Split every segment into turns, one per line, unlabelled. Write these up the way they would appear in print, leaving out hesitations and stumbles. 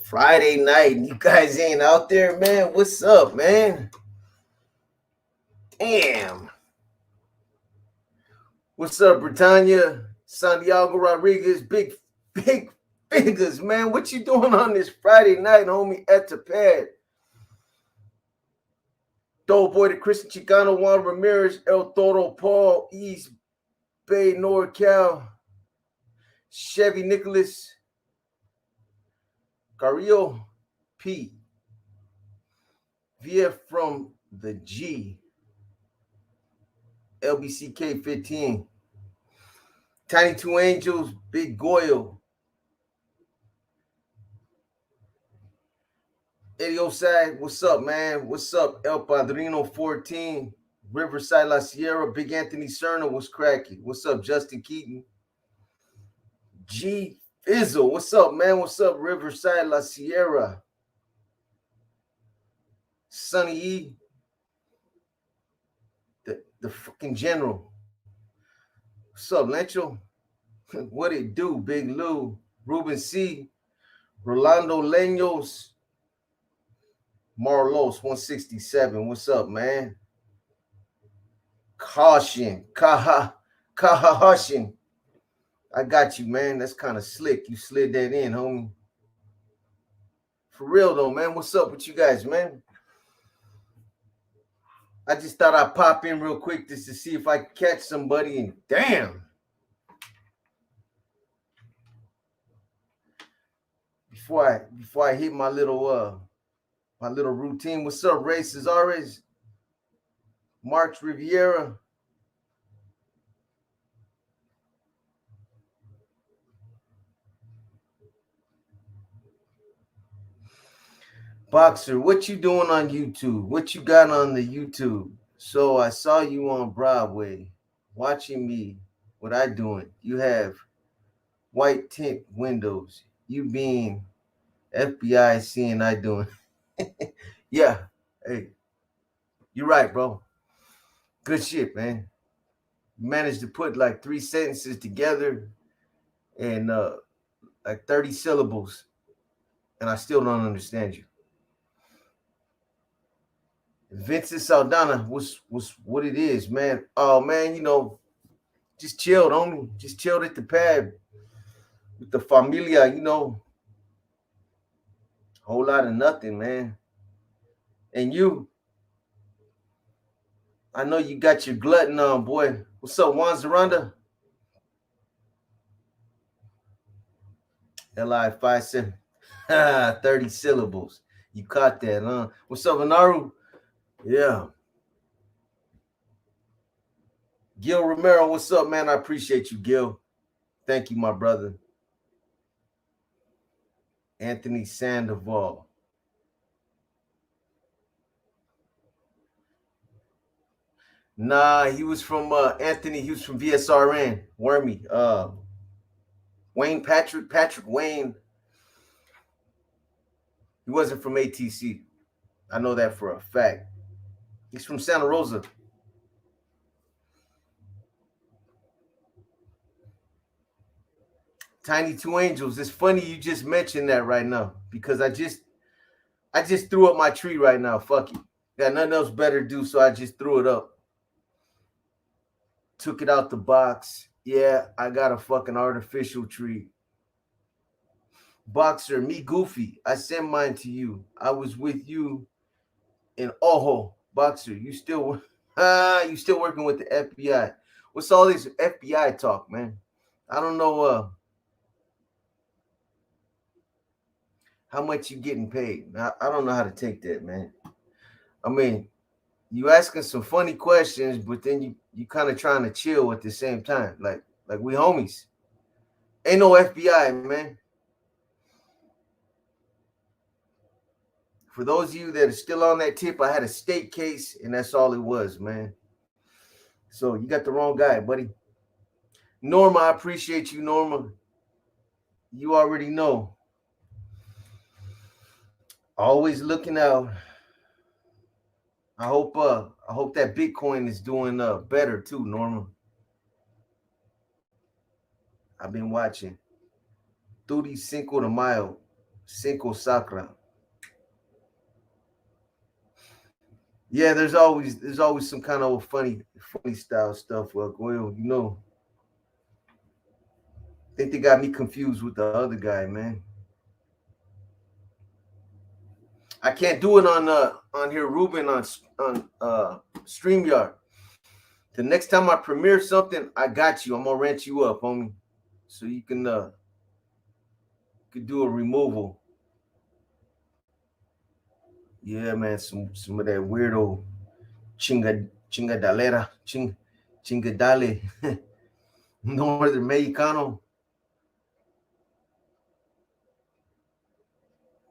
Friday night and you guys ain't out there, man. What's up, man? Damn. What's up, Britannia? Santiago Rodriguez, big fingers, man. What you doing on this Friday night, homie, at the pad? Doughboy, the Christian Chicano, Juan Ramirez, El Toro, Paul, East Bay, NorCal, Chevy Nicholas, Carrillo, P. VF from the G, LBCK 15, Tiny Two Angels, Big Goyle, Eddie Oside, what's up, man? What's up, El Padrino 14, Riverside La Sierra, Big Anthony Cerna, what's cracking? What's up, Justin Keaton? G Fizzle, what's up, man? What's up, Riverside La Sierra? Sonny E, the fucking general. What's up, Lencho? What it do, Big Lou? Ruben C, Rolando Leños, Marlos 167. What's up, man? Caution. Caution. I got you, man. That's kind of slick. You slid that in, homie. For real, though, man. What's up with you guys, man? I just thought I'd pop in real quick just to see if I could catch somebody, and damn. Before I hit my little routine. What's up, Ray Cesares? Marks Riviera. Boxer, what you doing on YouTube? What you got on the YouTube? So I saw you on Broadway watching me. What I doing? You have white tint windows. You being FBI seeing I doing. Yeah. Hey, you're right, bro. Good shit, man. You managed to put like 3 sentences together and like 30 syllables, and I still don't understand you. Vincent Saldana was what it is, man. Oh man, just chilled, homie. Just chilled at the pad with the familia, Whole lot of nothing, man. And you, I know you got your glutton on, boy. What's up, Juan Zaranda? LI57. 30 syllables. You caught that, huh? What's up, Anaru? Yeah. Gil Romero, what's up, man? I appreciate you, Gil. Thank you, my brother. Anthony Sandoval. Nah, he was from Anthony. He was from VSRN. Wormy. Wayne Patrick Wayne. He wasn't from ATC. I know that for a fact. He's from Santa Rosa. Tiny Two Angels. It's funny you just mentioned that right now because I just threw up my tree right now. Fuck it. Got nothing else better to do, so I just threw it up. Took it out the box. Yeah, I got a fucking artificial tree. Boxer, me goofy. I sent mine to you. I was with you in Ojo. Boxer, you still working with the FBI. What's all this FBI talk, man? I don't know how much you getting paid. I don't know how to take that, man. I mean, you asking some funny questions, but then you kind of trying to chill at the same time. Like we homies. Ain't no FBI, man. For those of you that are still on that tip, I had a state case, and that's all it was, man. So you got the wrong guy, buddy. Norma, I appreciate you, Norma. You already know. Always looking out. I hope that Bitcoin is doing better too, Norma. I've been watching. 35 de Mayo. Cinco Sacra. Yeah, there's always some kind of funny style stuff. Well, I think they got me confused with the other guy, man. I can't do it on here, Ruben, on StreamYard. The next time I premiere something, I got you. I'm gonna rent you up, homie, so you can do a removal. Yeah, man, some of that weirdo chingadalera chingadale Northern Mexicano.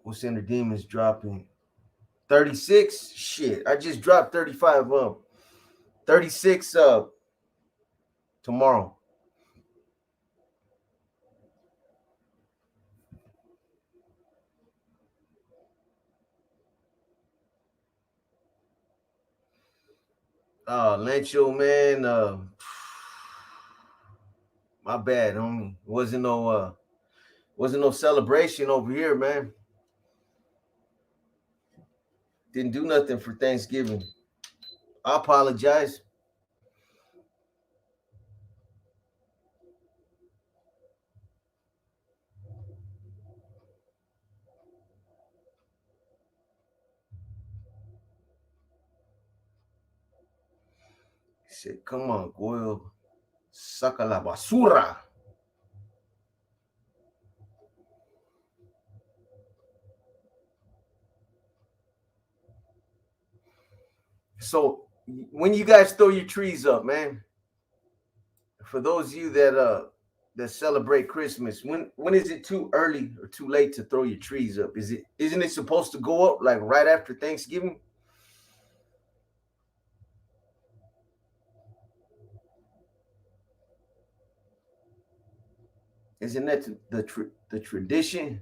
What's in the demons dropping? 36? Shit, I just dropped 35 up. 36 tomorrow. Lencho, man, my bad, homie. Wasn't no celebration over here, man. Didn't do nothing for Thanksgiving. I apologize. He said, come on, Goyle. Saca la basura. So when you guys throw your trees up, man, for those of you that celebrate Christmas, when is it too early or too late to throw your trees up? Isn't it supposed to go up like right after Thanksgiving? Isn't that the tradition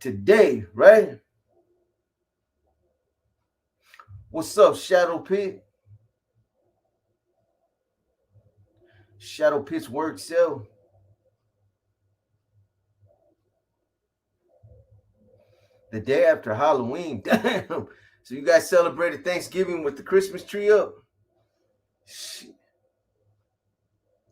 today, right? What's up, Shadow Pit? Shadow Pit's work cell. The day after Halloween. Damn. So you guys celebrated Thanksgiving with the Christmas tree up? Shit.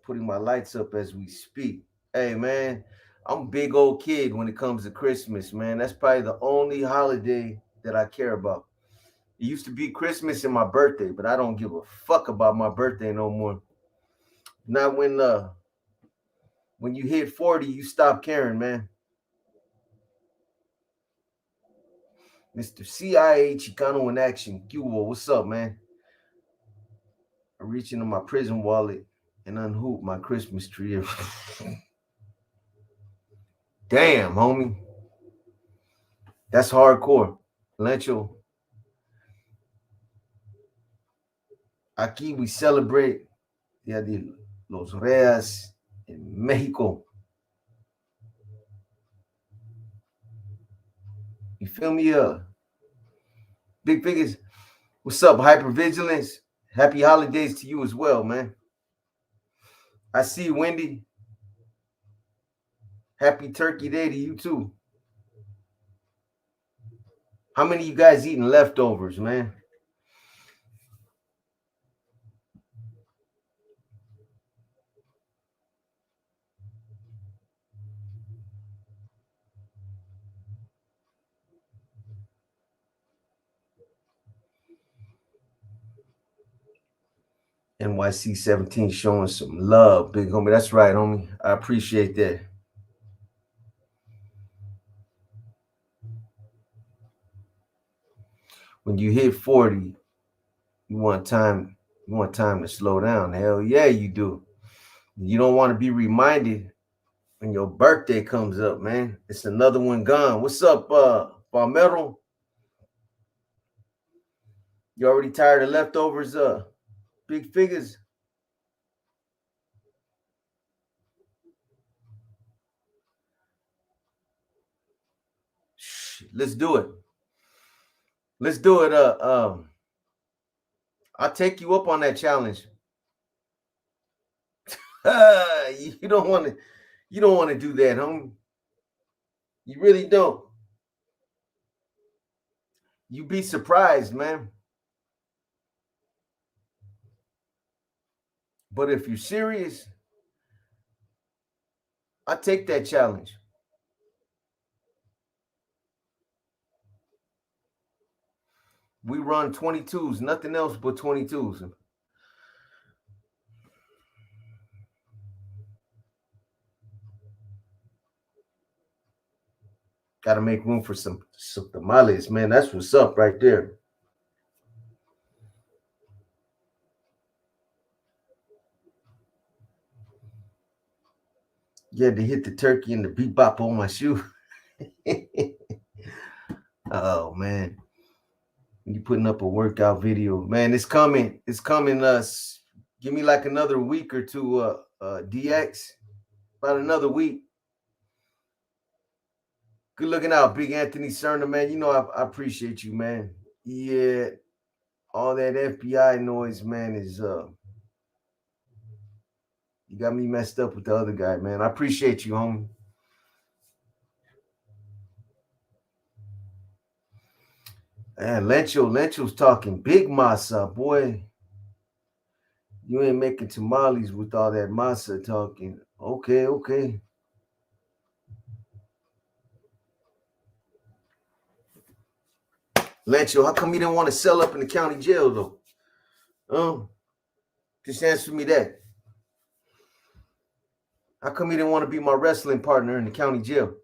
Putting my lights up as we speak. Hey, man, I'm a big old kid when it comes to Christmas, man. That's probably the only holiday that I care about. It used to be Christmas and my birthday, but I don't give a fuck about my birthday no more. Not when you hit 40, you stop caring, man. Mr. CIA Chicano in action. Cuba, what's up, man? I reach into my prison wallet and unhoop my Christmas tree. Damn, homie. That's hardcore. Lencho. Aquí we celebrate Dia de los Reyes in Mexico. You feel me? Big figures. What's up, Hypervigilance? Happy holidays to you as well, man. I see Wendy. Happy Turkey Day to you too. How many of you guys eating leftovers, man? NYC 17 showing some love, big homie. That's right, homie. I appreciate that. When you hit 40, you want time to slow down. Hell yeah, you do. You don't want to be reminded when your birthday comes up, man. It's another one gone. What's up, Palmero? You already tired of leftovers, big figures? Let's do it. Let's do it. I'll take you up on that challenge. You don't want to do that, homie. You really don't. You'd be surprised, man. But if you're serious, I take that challenge. We run 22s, nothing else but 22s. Got to make room for some tamales, man. That's what's up right there. You had to hit the turkey and the bebop on my shoe. Oh man, you putting up a workout video, man. It's coming. It's coming. Give me like another week or two. DX, about another week. Good looking out, Big Anthony Cerner, man. You know I appreciate you, man. Yeah, all that FBI noise, man, is you got me messed up with the other guy, man. I appreciate you, homie. Man, Lencho's talking big masa, boy. You ain't making tamales with all that masa talking. Okay, okay. Lencho, how come you didn't want to sell up in the county jail though? Just answer me that. How come you didn't want to be my wrestling partner in the county jail?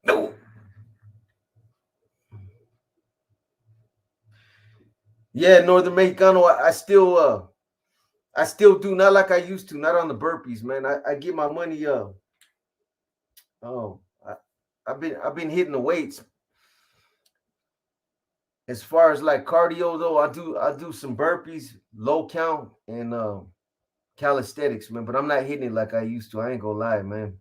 No. Yeah, Northern Mexicano, I still do, not like I used to, not on the burpees, man. I get my money oh, I've been hitting the weights. As far as like cardio though, I do some burpees, low count, and calisthenics, man. But I'm not hitting it like I used to. I ain't gonna lie, man.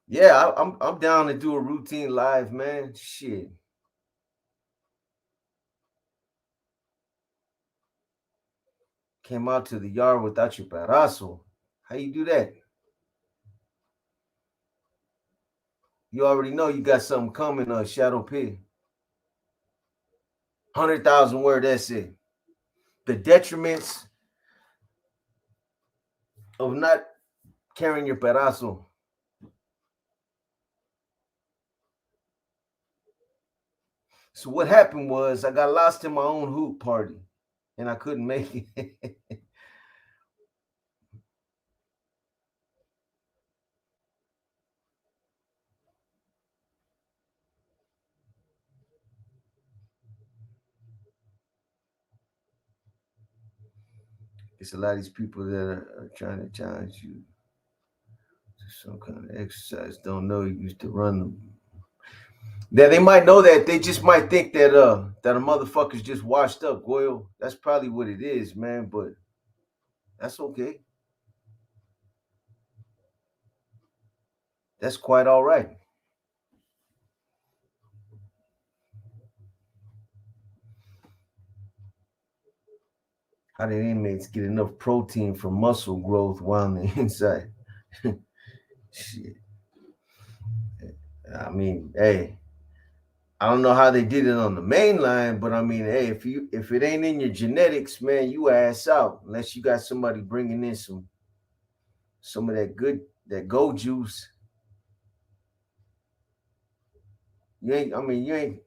Yeah, I'm down to do a routine live, man. Shit. Came out to the yard without your parazo. How you do that? You already know you got something coming, Shadow P. 100,000 word essay. The detriments of not carrying your pedazo. So what happened was I got lost in my own hoop party and I couldn't make it. It's a lot of these people that are trying to challenge you to some kind of exercise. Don't know you used to run them. Yeah, they might know that. They just might think that a motherfucker's just washed up, Goyle. That's probably what it is, man. But that's okay. That's quite all right. How did inmates get enough protein for muscle growth while on the inside? Shit. I mean, hey, I don't know how they did it on the main line, but I mean, hey, if it ain't in your genetics, man, you ass out unless you got somebody bringing in some of that go juice. You ain't. I mean, you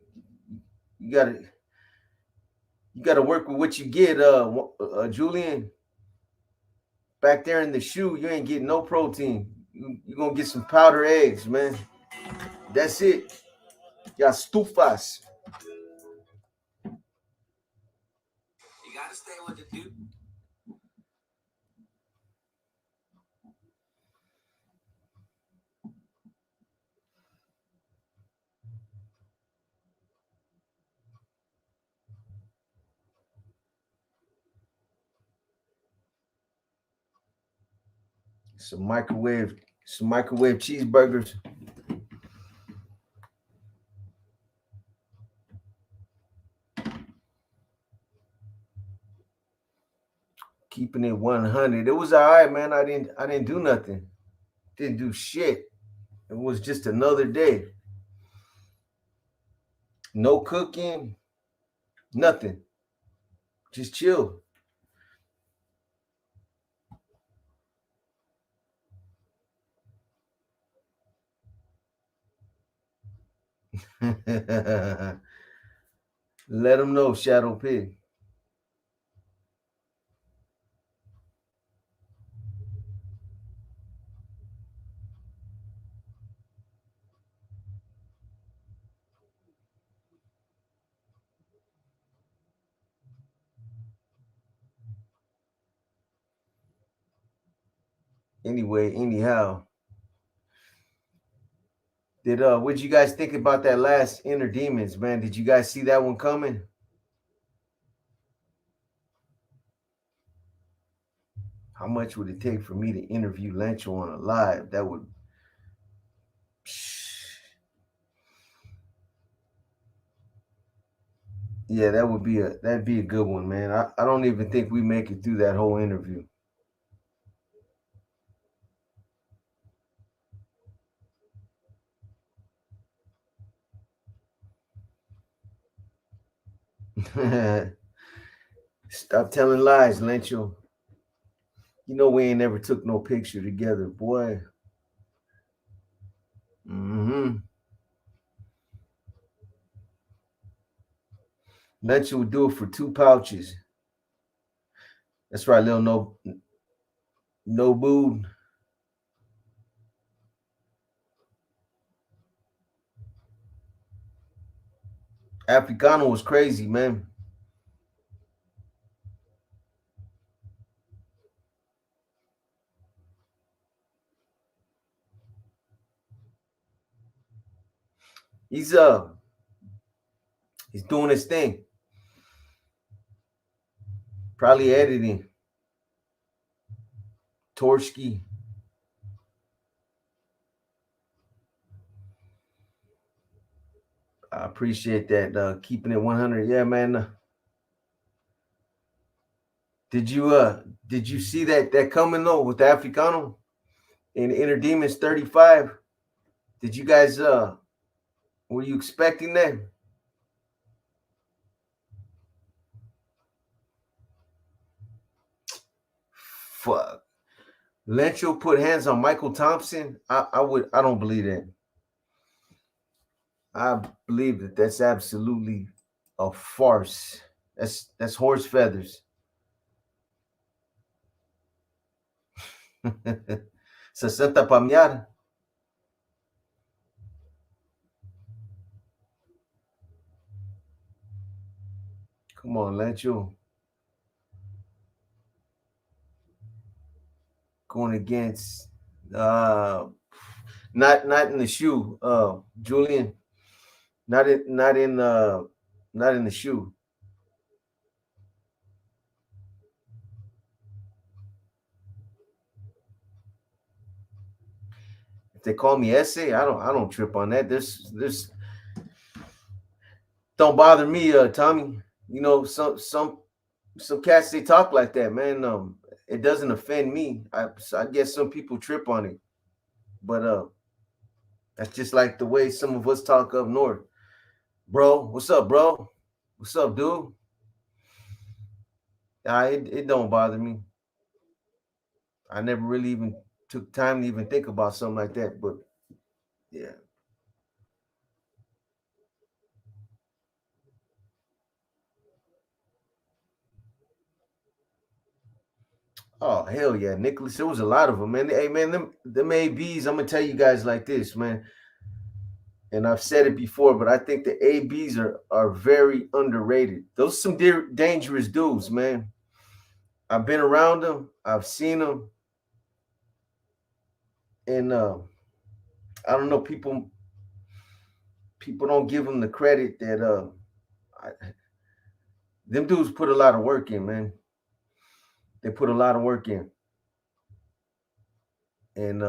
gotta you gotta work with what you get. Julian, back there in the shoe, you ain't getting no protein. You gonna get some powder eggs, man. That's it. Got stufas. You gotta stay with the dude. Some microwave cheeseburgers. Keeping it 100. It was all right, man. I didn't do nothing. Didn't do shit. It was just another day. No cooking, nothing. Just chill. Let them know, Shadow Pig. Anyway, anyhow, what'd you guys think about that last Inner Demons, man? Did you guys see that one coming? How much would it take for me to interview Lencho on a live? That would, yeah, that'd be a good one, man. I don't even think we make it through that whole interview. Stop telling lies, Lencho. You know we ain't never took no picture together, boy. Mm-hmm. Lencho would do it for 2 pouches. That's right, little no boo. Africano was crazy, man. He's he's doing his thing. Probably editing. Torski. I appreciate that. Keeping it 100. Yeah, man. Did you see that coming though with the Africano and Inner Demons 35? Did you guys were you expecting that? Fuck. Lencho put hands on Michael Thompson. I don't believe that. I believe that that's absolutely a farce. That's horse feathers. 60 pa Come on, Lencho. Going against not in the shoe, Julian. Not in the shoe. If they call me essay, I don't trip on that. There's don't bother me, Tommy. You know, some cats they talk like that, man. It doesn't offend me. I guess some people trip on it, but that's just like the way some of us talk up north. Bro, what's up, bro? What's up, dude? It don't bother me. I never really even took time to even think about something like that, but yeah. Oh hell yeah, Nicholas. There was a lot of them, man. Hey man, them ABs. I'm gonna tell you guys like this, man. And I've said it before, but I think the ABs are very underrated. Those some dangerous dudes, man. I've been around them. I've seen them, and I don't know. People don't give them the credit that I, them dudes put a lot of work in, man. They put a lot of work in, and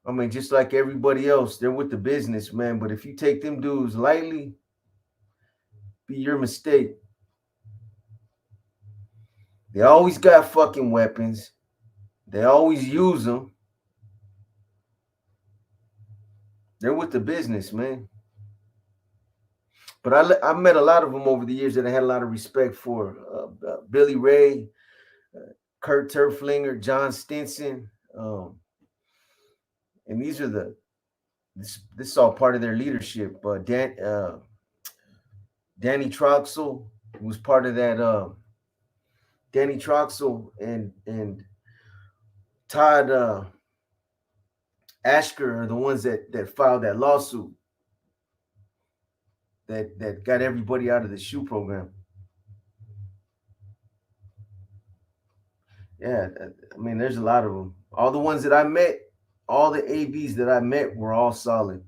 I mean, just like everybody else, they're with the business, man. But if you take them dudes lightly, be your mistake. They always got fucking weapons. They always use them. They're with the business, man. But I met a lot of them over the years that I had a lot of respect for. Billy Ray, Kurt Turflinger, John Stinson, and these are this is all part of their leadership. Danny Troxel was part of that. Danny Troxel and Todd Ashker are the ones that filed that lawsuit that got everybody out of the shoe program. Yeah, I mean, there's a lot of them. All the ones that I met, all the ABs that I met were all solid.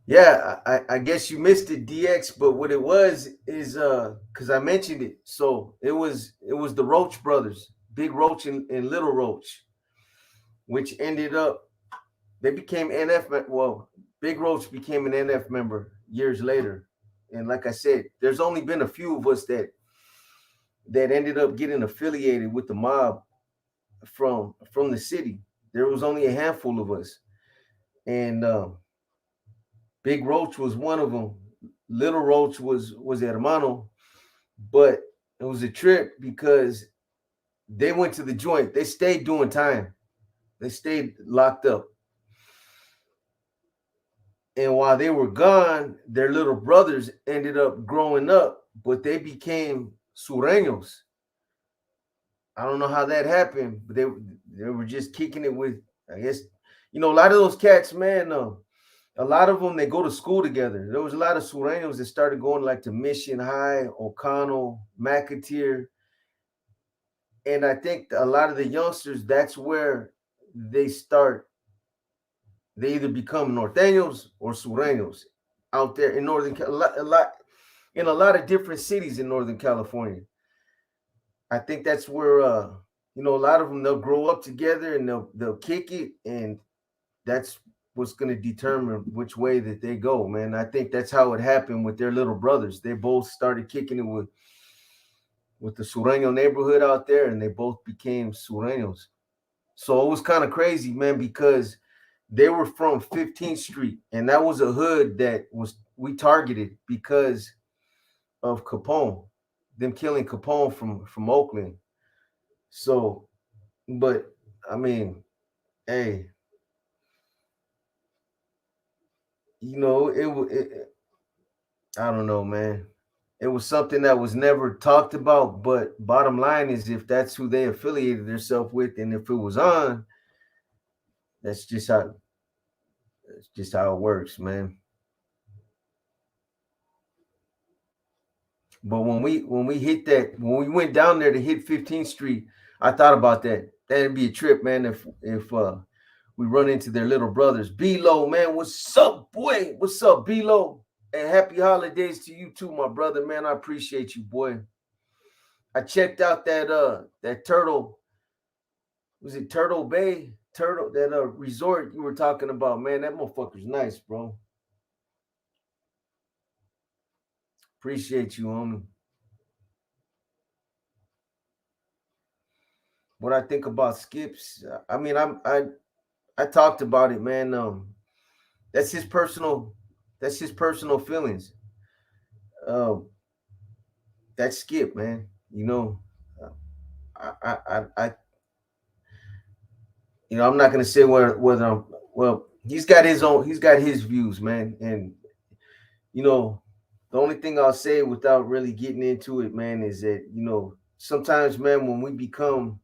Yeah, I guess you missed it, DX, but what it was is because I mentioned it. So it was the Roach brothers, Big Roach and Little Roach, which ended up they became well, Big Roach became an NF member years later. And like I said, there's only been a few of us that ended up getting affiliated with the mob from the city. There was only a handful of us. And Big Roach was one of them. Little Roach was hermano, but it was a trip because they went to the joint. They stayed doing time. They stayed locked up. And while they were gone, their little brothers ended up growing up, but they became sureños. I don't know how that happened, but they were just kicking it with, I guess, a lot of those cats, man. A lot of them they go to school together. There was a lot of sureños that started going like to Mission High, O'Connell, McAteer, and I think a lot of the youngsters that's where they start. They either become norteños or sureños out there in in a lot of different cities in Northern California. I think that's where a lot of them they'll grow up together and they'll kick it, and that's what's going to determine which way that they go, man. I think that's how it happened with their little brothers. They both started kicking it with the Sureño neighborhood out there, and they both became Sureños. So it was kind of crazy, man, because they were from 15th Street, and that was a hood that was we targeted because of Capone, them killing Capone from Oakland. So, but I mean, hey, I don't know, man. It was something that was never talked about, but bottom line is if that's who they affiliated themselves with, and if it was on, that's just how it works, man. But when we went down there to hit 15th Street, I thought about that. That'd be a trip, man. If we run into their little brothers, B-Lo, man, what's up, boy? What's up, B-Lo? And happy holidays to you too, my brother, man. I appreciate you, boy. I checked out that Turtle. Was it Turtle Bay? Turtle that resort you were talking about, man. That motherfucker's nice, bro. Appreciate you, homie. What I think about Skips, I mean, I talked about it, man. That's his personal, that's his personal feelings. Um, that Skip, man. Uh, I I'm not gonna say whether I'm well. He's got his views, man, and you know, the only thing I'll say without really getting into it, man, is that sometimes, man, when we become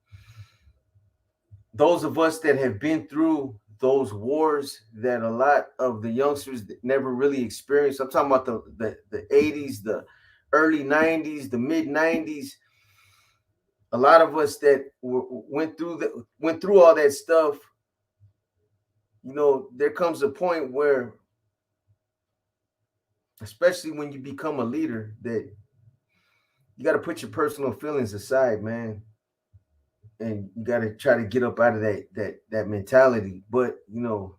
those of us that have been through those wars that a lot of the youngsters never really experienced. I'm talking about the 80s, the early 90s, the mid 90s. A lot of us that went through all that stuff. There comes a point where, especially when you become a leader, that you got to put your personal feelings aside, man, and you got to try to get up out of that mentality. But to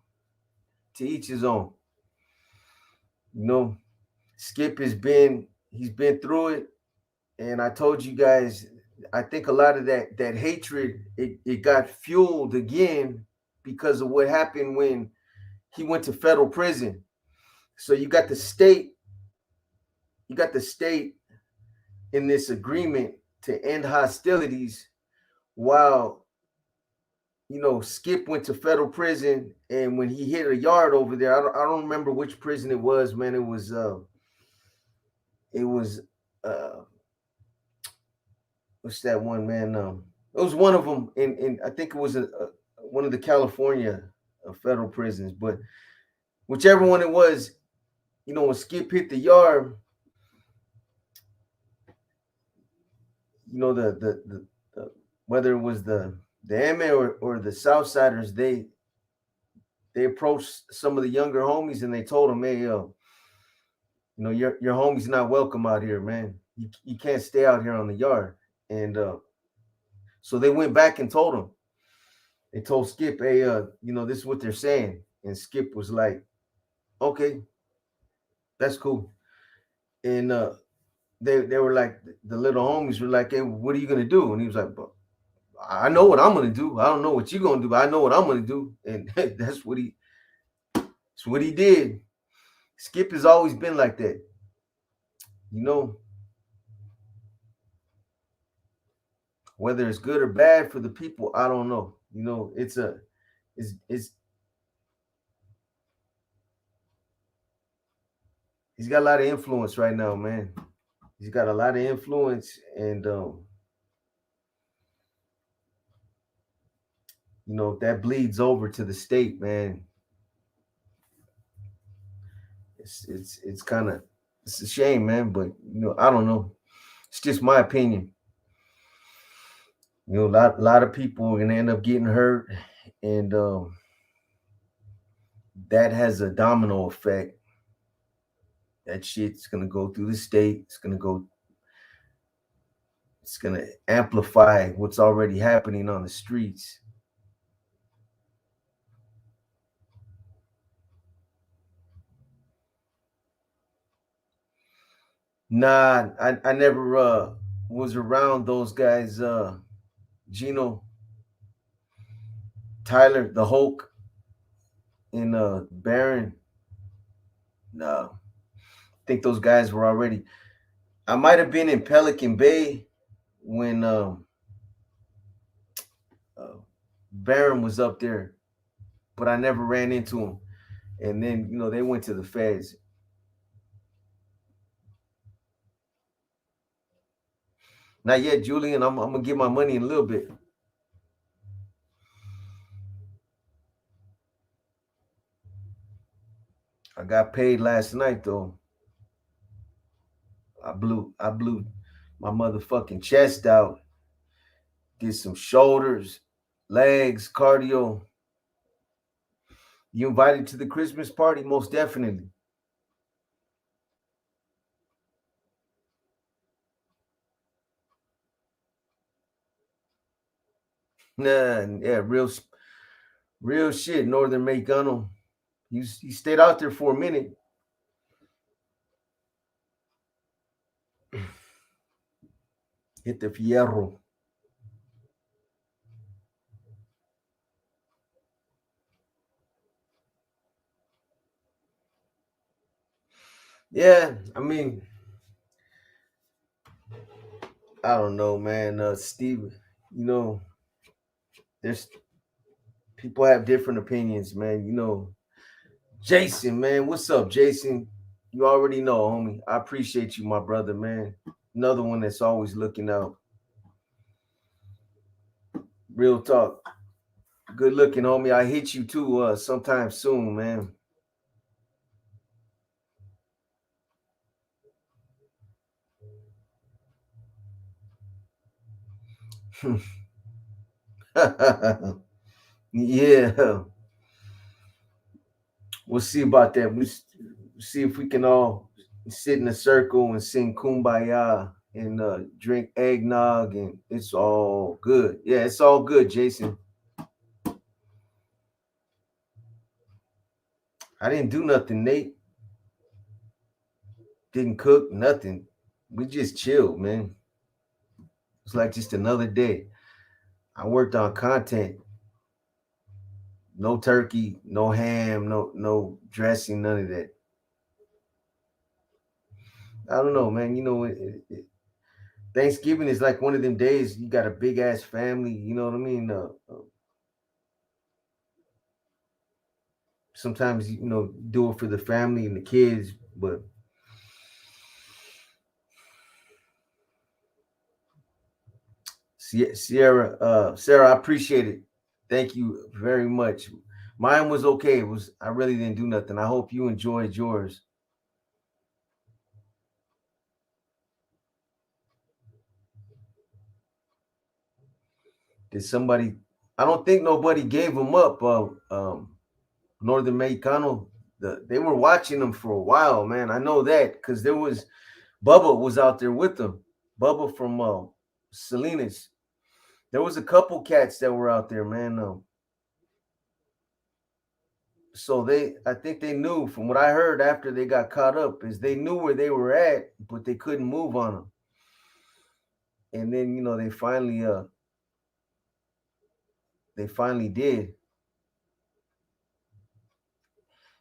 each his own. You know, Skip he's been through it, and I told you guys, I think a lot of that hatred it got fueled again because of what happened when he went to federal prison. So you got the state in this agreement to end hostilities while Skip went to federal prison, and when he hit a yard over there, I don't remember which prison it was, man. It was uh what's that one, man? It was one of them in I think it was one of the California federal prisons, but whichever one it was, when Skip hit the yard, the whether it was the MA or the Southsiders, they approached some of the younger homies and they told them, hey, your homie's not welcome out here, man. You can't stay out here on the yard. And so they went back and told him. They told Skip, hey, this is what they're saying. And Skip was like, okay, that's cool. And they were like, the little homies were like, hey, what are you gonna do? And he was like, but I know what I'm gonna do. I don't know what you're gonna do, but I know what I'm gonna do. And that's what he did. Skip has always been like that. You know, whether it's good or bad for the people, I don't know. It's he's got a lot of influence right now, man. He's got a lot of influence, and if that bleeds over to the state, man, it's kind of it's a shame, man. But I don't know. It's just my opinion. A lot of people are gonna end up getting hurt, and that has a domino effect. That shit's gonna go through the state. It's gonna amplify what's already happening on the streets. Nah, I never was around those guys. Gino, Tyler, the Hulk, and Baron. No, I think those guys were already. I might have been in Pelican Bay when uh, Baron was up there, but I never ran into him. And then they went to the feds. Not yet, Julian. I'm gonna get my money in a little bit. I got paid last night though. I blew my motherfucking chest out. Did some shoulders, legs, cardio. You invited to the Christmas party? Most definitely. Nah, yeah, real shit. Northern Mexicano. He stayed out there for a minute. Hit the fierro. Yeah, I mean, I don't know, man. Steve, you know, there's people have different opinions, man. Jason, man, what's up, Jason? You already know, homie. I appreciate you, my brother, man. Another one that's always looking out. Real talk. Good looking, homie. I hit you too sometime soon, man. Yeah. We'll see about that. We see if we can all sit in a circle and sing kumbaya and drink eggnog, and it's all good. Yeah, it's all good, Jason. I didn't do nothing, Nate. Didn't cook, nothing. We just chilled, man. It's like just another day. I worked on content. No turkey, no ham, no dressing, none of that. I don't know, man. Thanksgiving is like one of them days. You got a big ass family. You know what I mean? Sometimes do it for the family and the kids, but Sarah, I appreciate it. Thank you very much. Mine was okay. I really didn't do nothing. I hope you enjoyed yours. Did somebody? I don't think nobody gave them up. Northern Mexicano. They were watching them for a while, man. I know that because there was Bubba was out there with them. Bubba from Salinas. There was a couple cats that were out there, man. So I think they knew from what I heard after they got caught up is they knew where they were at, but they couldn't move on them. And then they finally did.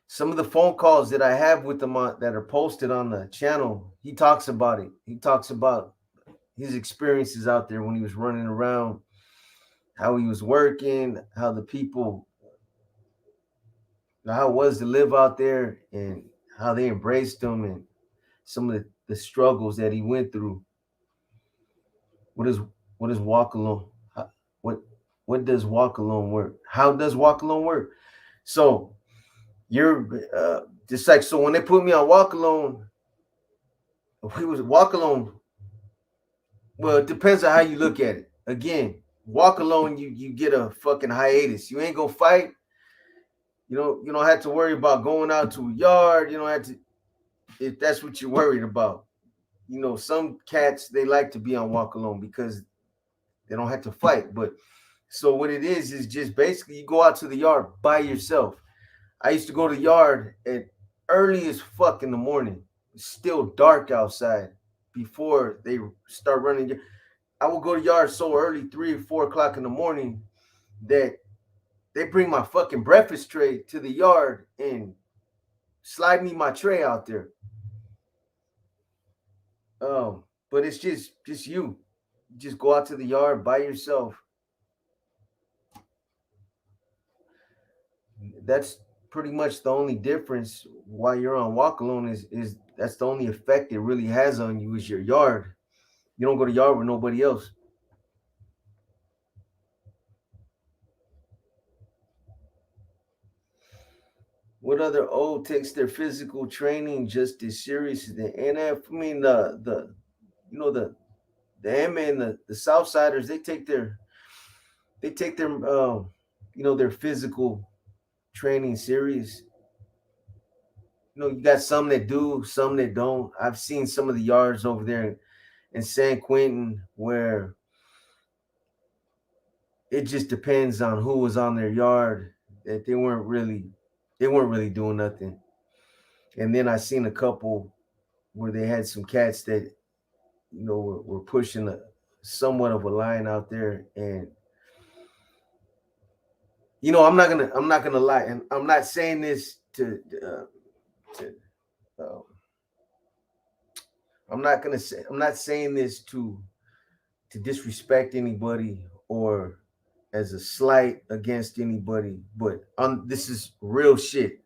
Some of the phone calls that I have with them that are posted on the channel, he talks about it. He talks about his experiences out there when he was running around, how he was working, how it was to live out there, and how they embraced him, and some of the struggles that he went through. What is walk alone? What what does walk alone work? How does walk alone work? So you're just like so when they put me on walk alone, we was walk alone. Well, it depends on how you look at it. Again, walk alone, you get a fucking hiatus. You ain't gonna fight. You don't have to worry about going out to a yard. You don't have to if that's what you're worried about. Some cats they like to be on walk alone because they don't have to fight. But so what it is just basically you go out to the yard by yourself. I used to go to the yard at early as fuck in the morning. It's still dark outside before they start running. I would go to yard so early, 3 or 4 o'clock in the morning, that they bring my fucking breakfast tray to the yard and slide me my tray out there. But it's just you. Just go out to the yard by yourself. That's pretty much the only difference while you're on walk alone is that's the only effect it really has on you is your yard. You don't go to yard with nobody else. What other O takes their physical training just as serious as the NF? I mean the you know the M and the Southsiders they take their physical training serious. You got some that do, some that don't. I've seen some of the yards over there in San Quentin where it just depends on who was on their yard that they weren't really doing nothing. And then I seen a couple where they had some cats that were pushing somewhat of a line out there, and I'm not gonna lie, and I'm not saying this to uh, I'm not saying this to disrespect anybody or as a slight against anybody, but this is real shit.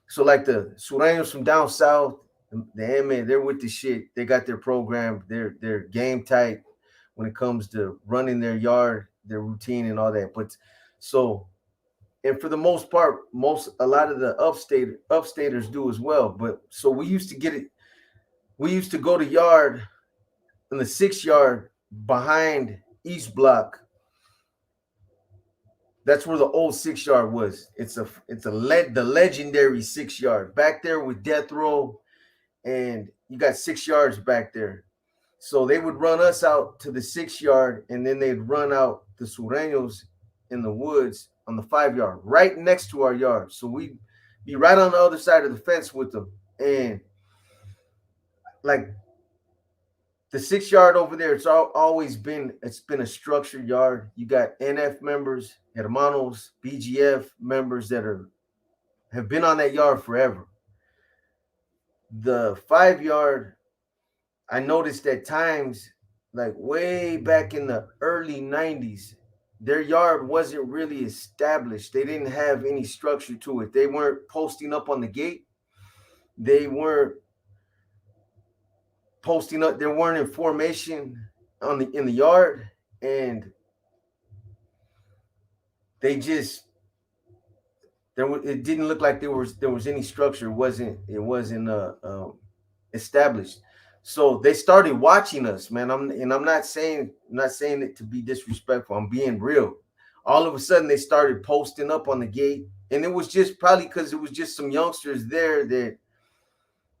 So like the Sureños from down south, the MA, they're with the shit. They got their program. They're game tight when it comes to running their yard, their routine, and all that. But so and for the most part, a lot of the upstaters do as well. But so we used to get it. We used to go to yard in the 6 yard behind East Block. That's where the old 6 yard was. The legendary 6 yard back there with Death Row, and you got 6 yards back there. So they would run us out to the 6 yard, and then they'd run out the Sureños in the woods on the 5 yard, right next to our yard. So we'd be right on the other side of the fence with them. And like the 6 yard over there, always been a structured yard. You got NF members, hermanos, BGF members that have been on that yard forever. The 5 yard, I noticed at times, like way back in the early 90s, their yard wasn't really established. They didn't have any structure to it. They weren't posting up on the gate. They weren't posting up. There weren't in formation in the yard, and they just it didn't look like there was any structure. It wasn't established. So they started watching us, man. I'm not saying it to be disrespectful. I'm being real. All of a sudden they started posting up on the gate, and it was just probably because it was just some youngsters there that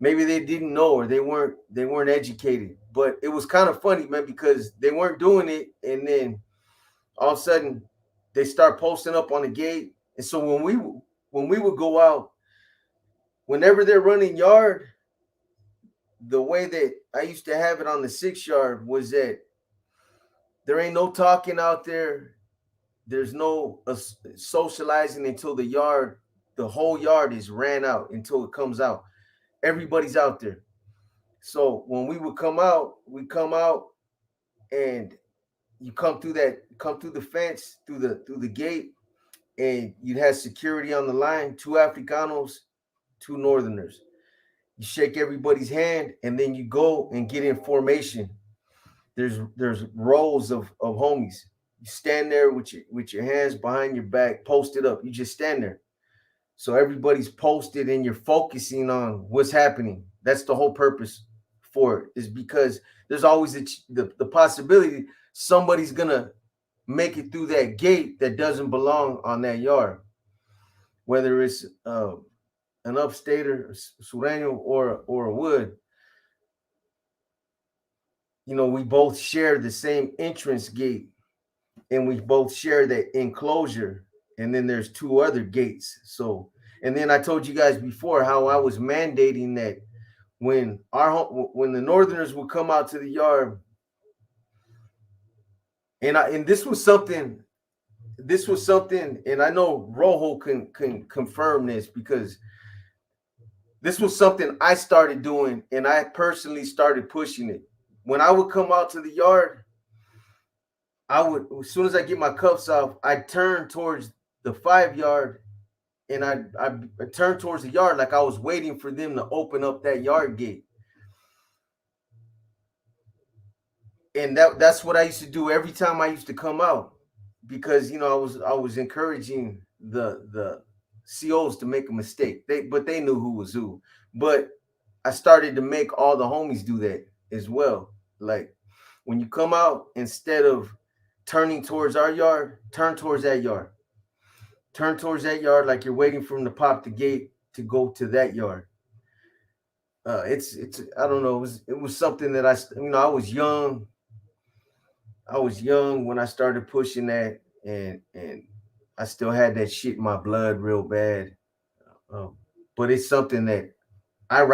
maybe they didn't know, or they weren't educated. But it was kind of funny, man, because they weren't doing it, and then all of a sudden they start posting up on the gate. And so when we would go out, whenever they're running yard, the way that I used to have it on the 6 yard was that there ain't no talking out there. There's no socializing until the whole yard is ran out, until it comes out. Everybody's out there. So when we would come out, we come out, and you come through the fence, through the gate, and you'd have security on the line, 2 Africanos, 2 Northerners. You shake everybody's hand, and then you go and get in formation. There's rows of homies. You stand there with your hands behind your back, posted up. You just stand there. So everybody's posted, and you're focusing on what's happening. That's the whole purpose for it, is because there's always the possibility somebody's gonna make it through that gate that doesn't belong on that yard, whether it's an upstater, sureño, or a wood. We both share the same entrance gate, and we both share that enclosure. And then there's 2 other gates. So, and then I told you guys before how I was mandating that when the Northerners would come out to the yard, and this was something, and I know Rojo can confirm this, because this was something I started doing, and I personally started pushing it. When I would come out to the yard, as soon as I get my cuffs off, I'd turn towards the 5 yard, and I turn towards the yard like I was waiting for them to open up that yard gate. And that's what I used to do every time I used to come out, because I was encouraging the COs to make a mistake. They knew who was who. But I started to make all the homies do that as well. Like, when you come out, instead of turning towards our yard, turn towards that yard. Turn towards that yard like you're waiting for them to pop the gate to go to that yard. It's I don't know. It was something that I was young. I was young when I started pushing that, and I still had that shit in my blood real bad. But it's something that I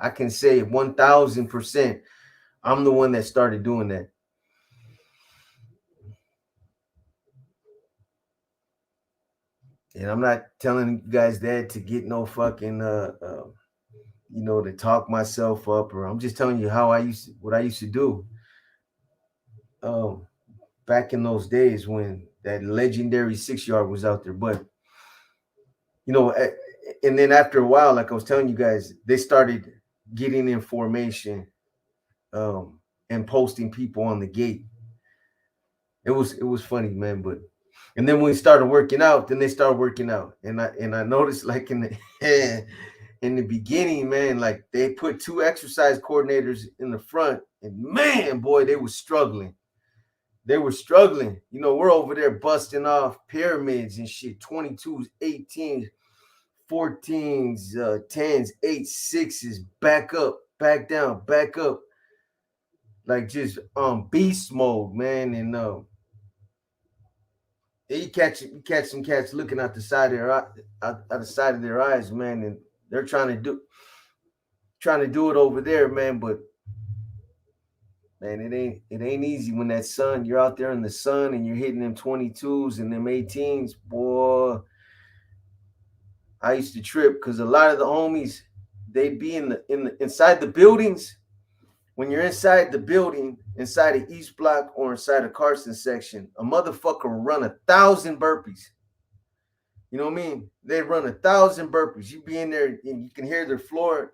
can say 1,000%, I'm the one that started doing that. And I'm not telling you guys that to get no fucking to talk myself up, or I'm just telling you what I used to do. Back in those days when that legendary 6 yard was out there. But and then after a while, like I was telling you guys, they started getting information and posting people on the gate. It was funny, man. But and then when we started working out, then they started working out, and I noticed, like, in the in the beginning, man, like, they put 2 exercise coordinators in the front, and man, boy, they were struggling. They were struggling. We're over there busting off pyramids and shit, 22s, 18s, 14s, 10s, 8s, 6s, back up, back down, back up, like just beast mode, man. And you catch some cats looking out the side of their out the side of their eyes, man, and they're trying to do. trying to do it over there, man. But man, it ain't easy when that sun, you're out there in the sun and you're hitting them 22s and them 18s. Boy, I used to trip because a lot of the homies, they'd be in the inside the buildings. When you're inside the building, inside the East Block or inside the Carson section, a motherfucker will run 1,000 burpees. You know what I mean? They run 1,000 burpees. You be in there and you can hear their floor,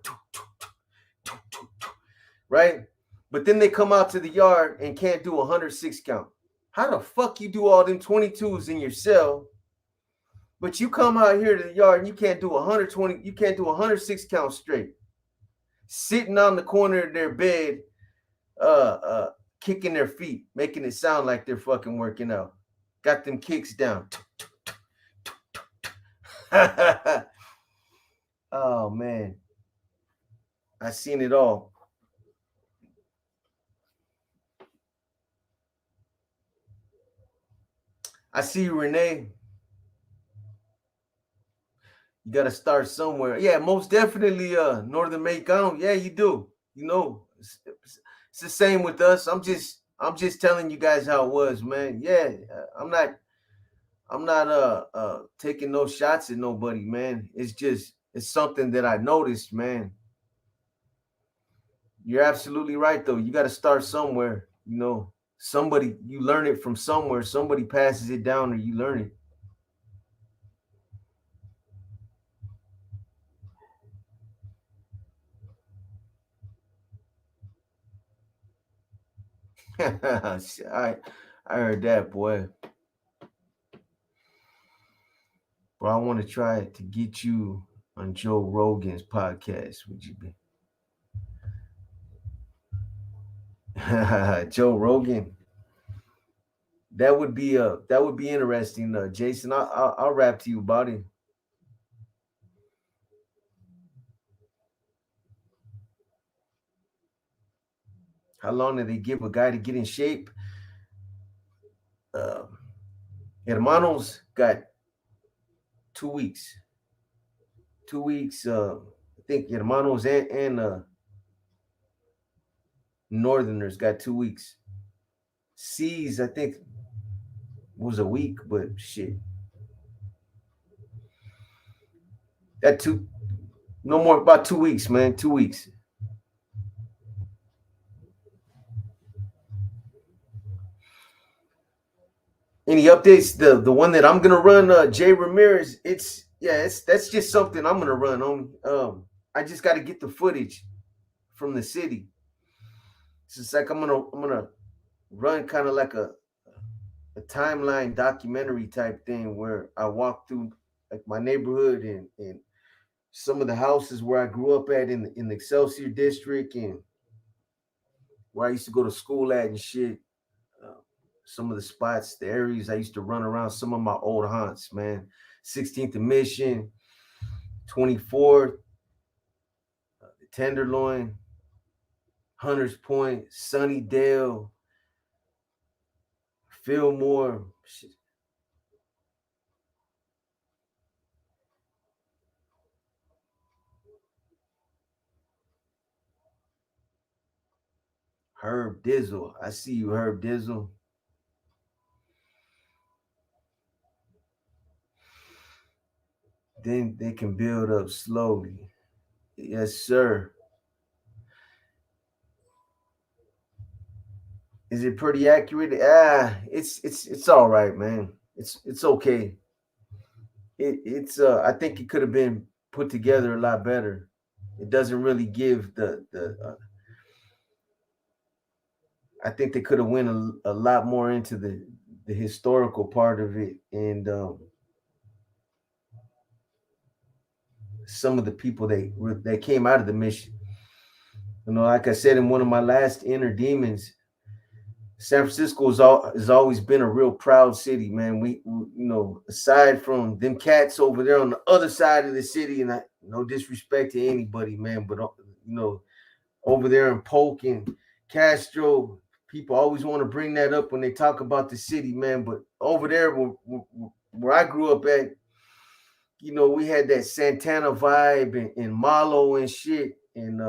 right? But then they come out to the yard and can't do a 106 count. How the fuck you do all them 22s in your cell, but you come out here to the yard and you can't do 120, you can't do a 106 count straight. Sitting on the corner of their bed, kicking their feet, making it sound like they're fucking working out. Got them kicks down. Oh man, I seen it all. I see you, Renee. You got to start somewhere. Yeah, most definitely. Northern Macon. Yeah, you do. You know, it's the same with us. I'm just telling you guys how it was, man. Yeah, I'm not taking no shots at nobody, man. It's something that I noticed, man. You're absolutely right though. You got to start somewhere, you know. Somebody, you learn it from somewhere. Somebody passes it down or you learn it. I heard that, boy. Bro, I want to try to get you on Joe Rogan's podcast. Would you be? Joe Rogan. That would be interesting, Jason. I'll rap to you about it. How long did they give a guy to get in shape? Uh, Hermanos got 2 weeks. 2 weeks. I think Hermanos and Northerners got 2 weeks. C's, I think, was a week, but shit. That two, no more, about 2 weeks, man. 2 weeks. Any updates? The one that I'm gonna run, Jay Ramirez. It's that's just something I'm gonna run on. I just got to get the footage from the city. It's just like I'm gonna run kind of like a timeline documentary type thing where I walk through like my neighborhood and some of the houses where I grew up at in the Excelsior district and where I used to go to school at and shit. Uh, some of the spots, the areas I used to run around, some of my old haunts, man. 16th and Mission, 24th, the Tenderloin, Hunters Point, Sunnydale, Fillmore, shit, Herb Dizzle. I see you, Herb Dizzle. Then they can build up slowly. Yes, sir. Is it pretty accurate? It's all right, man. It's okay. It's I think it could have been put together a lot better. It doesn't really give the I think they could have went a lot more into the historical part of it and some of the people that came out of the mission. You know, like I said in one of my last inner demons, San Francisco has always been a real proud city, man. You know, aside from them cats over there on the other side of the city, and no disrespect to anybody, man, but you know, over there in Polk and Castro, people always want to bring that up when they talk about the city, man. But over there, where I grew up at, you know, we had that Santana vibe and Malo and shit. And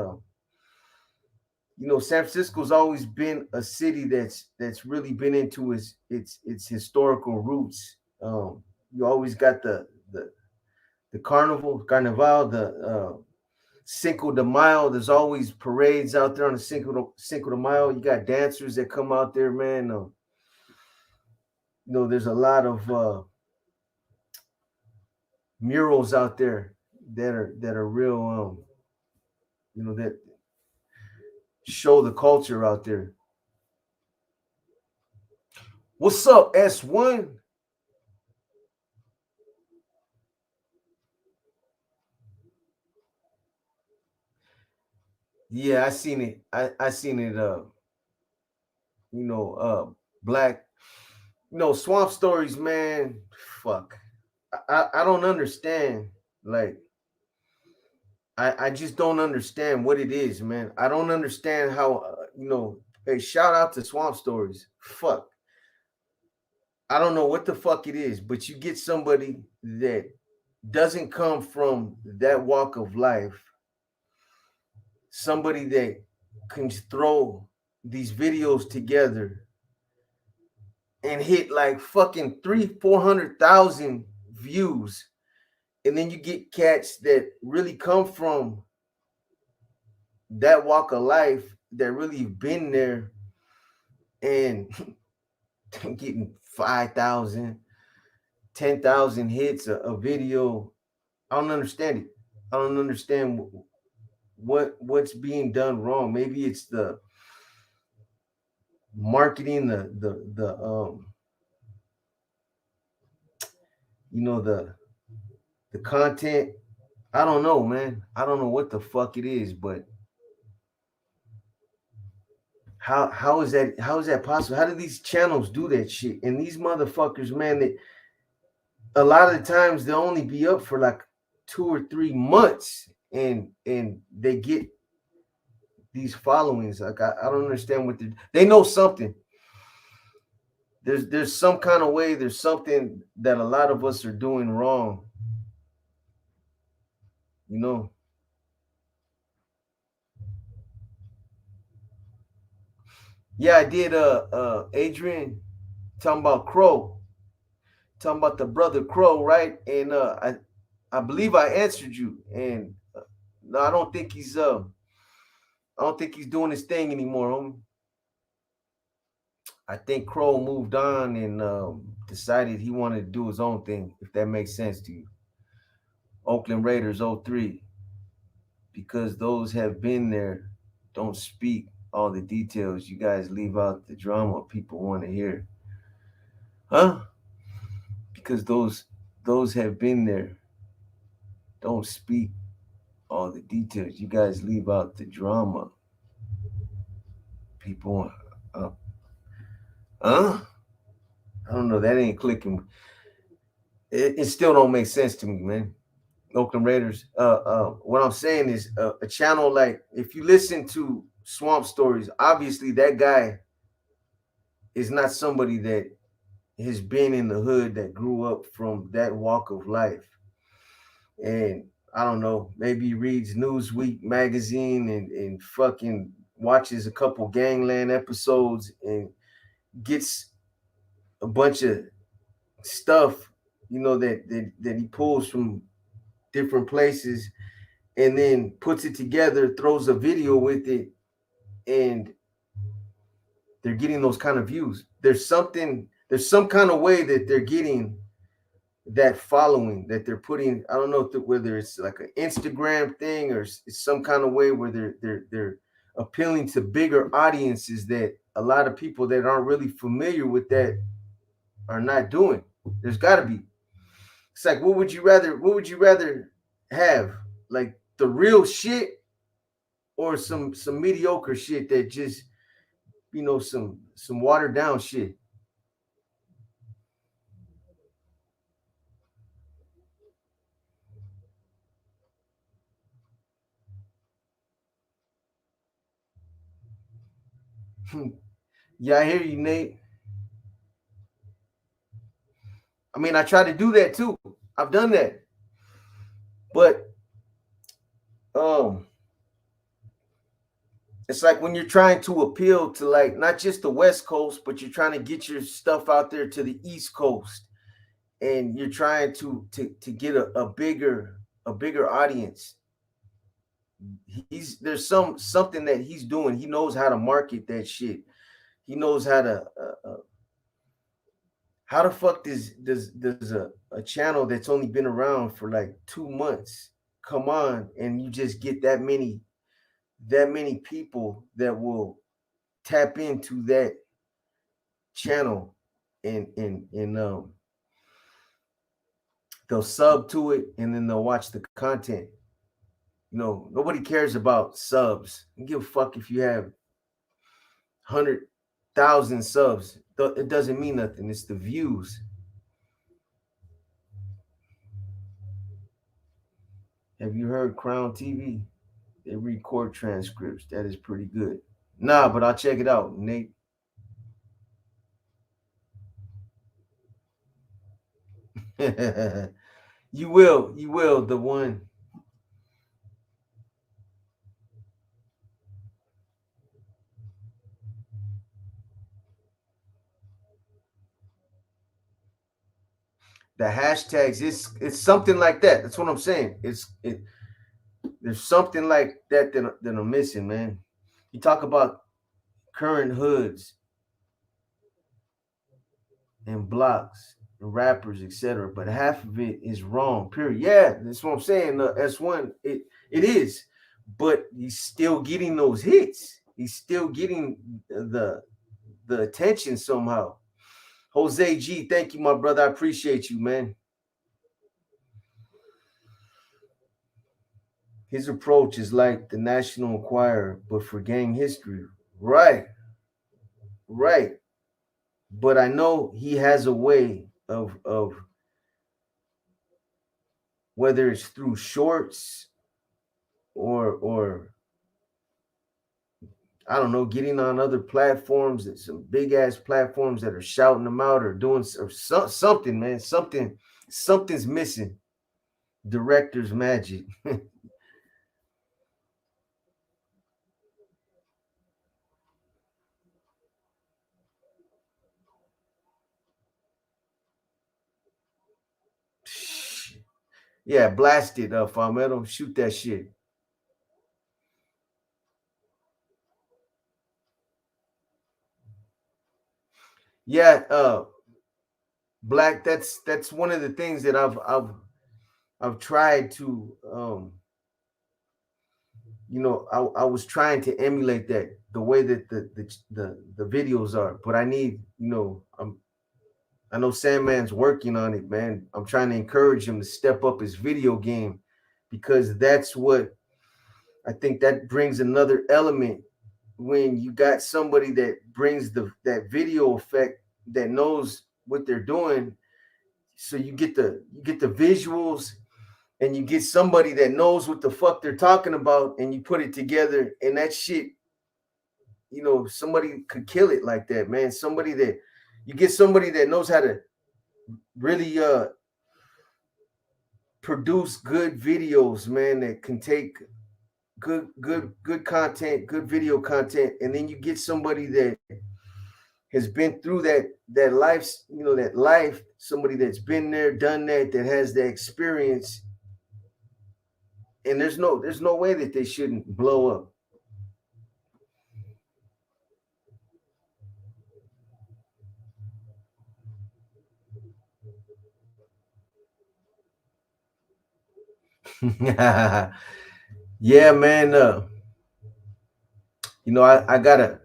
San Francisco's always been a city that's really been into its historical roots. You always got the carnival, the Cinco de Mayo. There's always parades out there on the Cinco de Mayo. You got dancers that come out there, man. There's a lot of murals out there that are real, that show the culture out there. What's up, S1? Yeah, I seen it. I seen it. Black. Swamp Stories, man. Fuck. I don't understand. Like, I just don't understand what it is, man. I don't understand how. Hey, shout out to Swamp Stories. Fuck. I don't know what the fuck it is, but you get somebody that doesn't come from that walk of life, somebody that can throw these videos together and hit like fucking 400,000 views, and then you get cats that really come from that walk of life, that really been there, and getting 5,000, 10,000 hits a video. I don't understand it. I don't understand what's being done wrong. Maybe it's the marketing, the content. I don't know, man. I don't know what the fuck it is, but how is that possible? How do these channels do that shit? And these motherfuckers, man, they a lot of the times they'll only be up for like 2 or 3 months, and they get these followings. Like, I don't understand what they know something. There's some kind of way, there's something that a lot of us are doing wrong. You know. Yeah, I did Adrian, talking about Crow, talking about the brother Crow, right? And I believe I answered you. And no, I don't think he's doing his thing anymore, homie. I think Crow moved on and decided he wanted to do his own thing, if that makes sense to you. Oakland Raiders 03, because those have been there, don't speak all the details. You guys leave out the drama people want to hear. Huh? Because those have been there, don't speak all the details. You guys leave out the drama people want. Huh? I don't know. That ain't clicking. It still don't make sense to me, man. Oakland Raiders. What I'm saying is, a channel like, if you listen to Swamp Stories, obviously that guy is not somebody that has been in the hood, that grew up from that walk of life. And I don't know, maybe he reads Newsweek magazine and fucking watches a couple Gangland episodes and gets a bunch of stuff, that he pulls from different places, and then puts it together, throws a video with it, and they're getting those kind of views. There's some kind of way that they're getting that following, that they're putting. I don't know whether it's like an Instagram thing, or it's some kind of way where they're appealing to bigger audiences that a lot of people that aren't really familiar with that are not doing. There's got to be. It's like, what would you rather have? Like the real shit, or some mediocre shit that just, some watered down shit. Yeah, I hear you, Nate. I mean, I try to do that too. I've done that. But it's like when you're trying to appeal to like not just the West Coast, but you're trying to get your stuff out there to the East Coast, and you're trying to get a bigger audience. There's something that he's doing. He knows how to market that shit. He knows how the fuck does a channel that's only been around for like 2 months come on, and you just get that many people that will tap into that channel, and they'll sub to it, and then they'll watch the content. Nobody cares about subs. You give a fuck if you have 100,000 subs. It doesn't mean nothing. It's the views. Have you heard Crown TV? They record transcripts. That is pretty good. Nah, but I'll check it out, Nate. You will. You will. The one. The hashtags. It's something like that. That's what I'm saying. There's something like that I'm missing, man. You talk about current hoods and blocks and rappers, etc., but half of it is wrong. Period. Yeah, that's what I'm saying. The S1, it is, but he's still getting those hits. He's still getting the attention somehow. Jose G, thank you, my brother. I appreciate you, man. His approach is like the National Enquirer, but for gang history. Right, right. But I know he has a way of whether it's through shorts or I don't know, getting on other platforms, that some big ass platforms that are shouting them out or doing something, man. Something's missing. Director's magic. Yeah, blast it, Farmetto. Shoot that shit. Yeah, Black. That's one of the things that I've tried to I was trying to emulate that the way that the videos are, but I need I know Sandman's working on it, man. I'm trying to encourage him to step up his video game because that's what I think that brings another element when you got somebody that brings that video effect that knows what they're doing. So you get the visuals and you get somebody that knows what the fuck they're talking about and you put it together and that shit, somebody could kill it like that, man. Somebody that you get somebody that knows how to really produce good videos, man, that can take good content, good video content, and then you get somebody that has been through that life, that life, somebody that's been there, done that has that experience, and there's no way that they shouldn't blow up. Yeah, man. I gotta.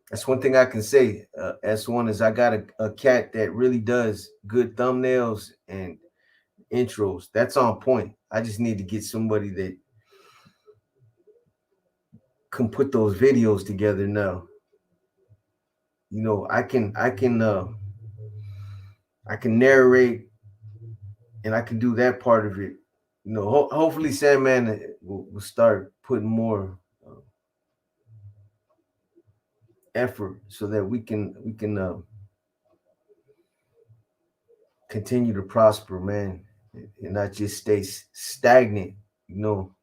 That's one thing I can say. S1 is I got a cat that really does good thumbnails and intros. That's on point. I just need to get somebody that can put those videos together now. I can narrate and I can do that part of it. Hopefully Sandman will start putting more effort so that we can continue to prosper, man, and not just stay stagnant. You know,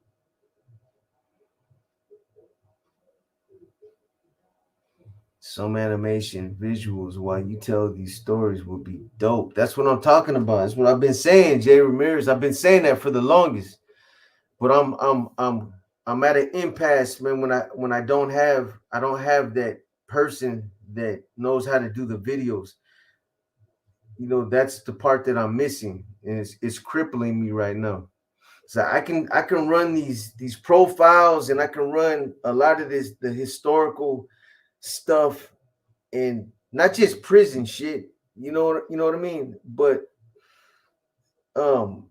Some animation visuals while you tell these stories would be dope. That's what I'm talking about. That's what I've been saying, Jay Ramirez. I've been saying that for the longest. But I'm at an impasse, man, when I don't have that person that knows how to do the videos. That's the part that I'm missing, and it's crippling me right now. So I can run these profiles, and I can run a lot of the historical stuff, and not just prison shit. You know what I mean? But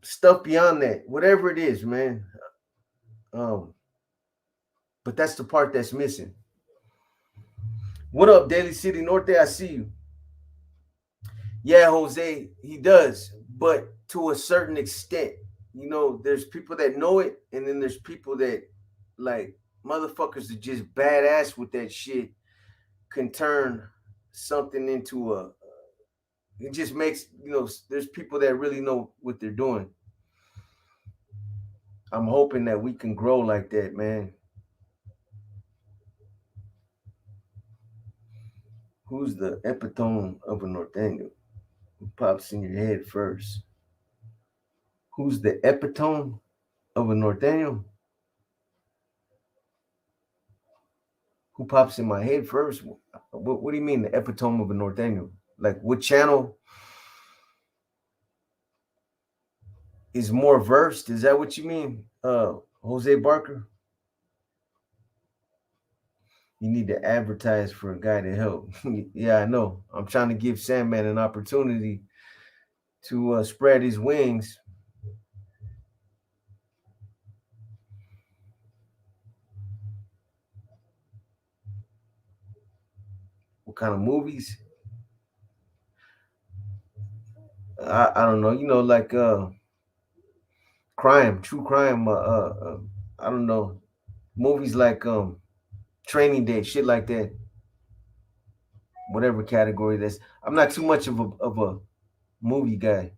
stuff beyond that, whatever it is, man. Um, but that's the part that's missing. What up, Daily City Norte? I see you. Yeah, Jose, he does, but to a certain extent. There's people that know it, and then there's people that, like, motherfuckers are just badass with that shit, can turn something into a. It just makes, there's people that really know what they're doing. I'm hoping that we can grow like that, man. Who's the epitome of a norteño? Who pops in your head first? Who's the epitome of a norteño? Who pops in my head first? What do you mean the epitome of a norteño? Like, what channel is more versed? Is that what you mean, Jose Barker? You need to advertise for a guy to help. Yeah, I know. I'm trying to give Sandman an opportunity to spread his wings. What kind of movies? I don't know. Like crime, true crime. I don't know. Movies like Training Day, shit like that. Whatever category that's. I'm not too much of a movie guy.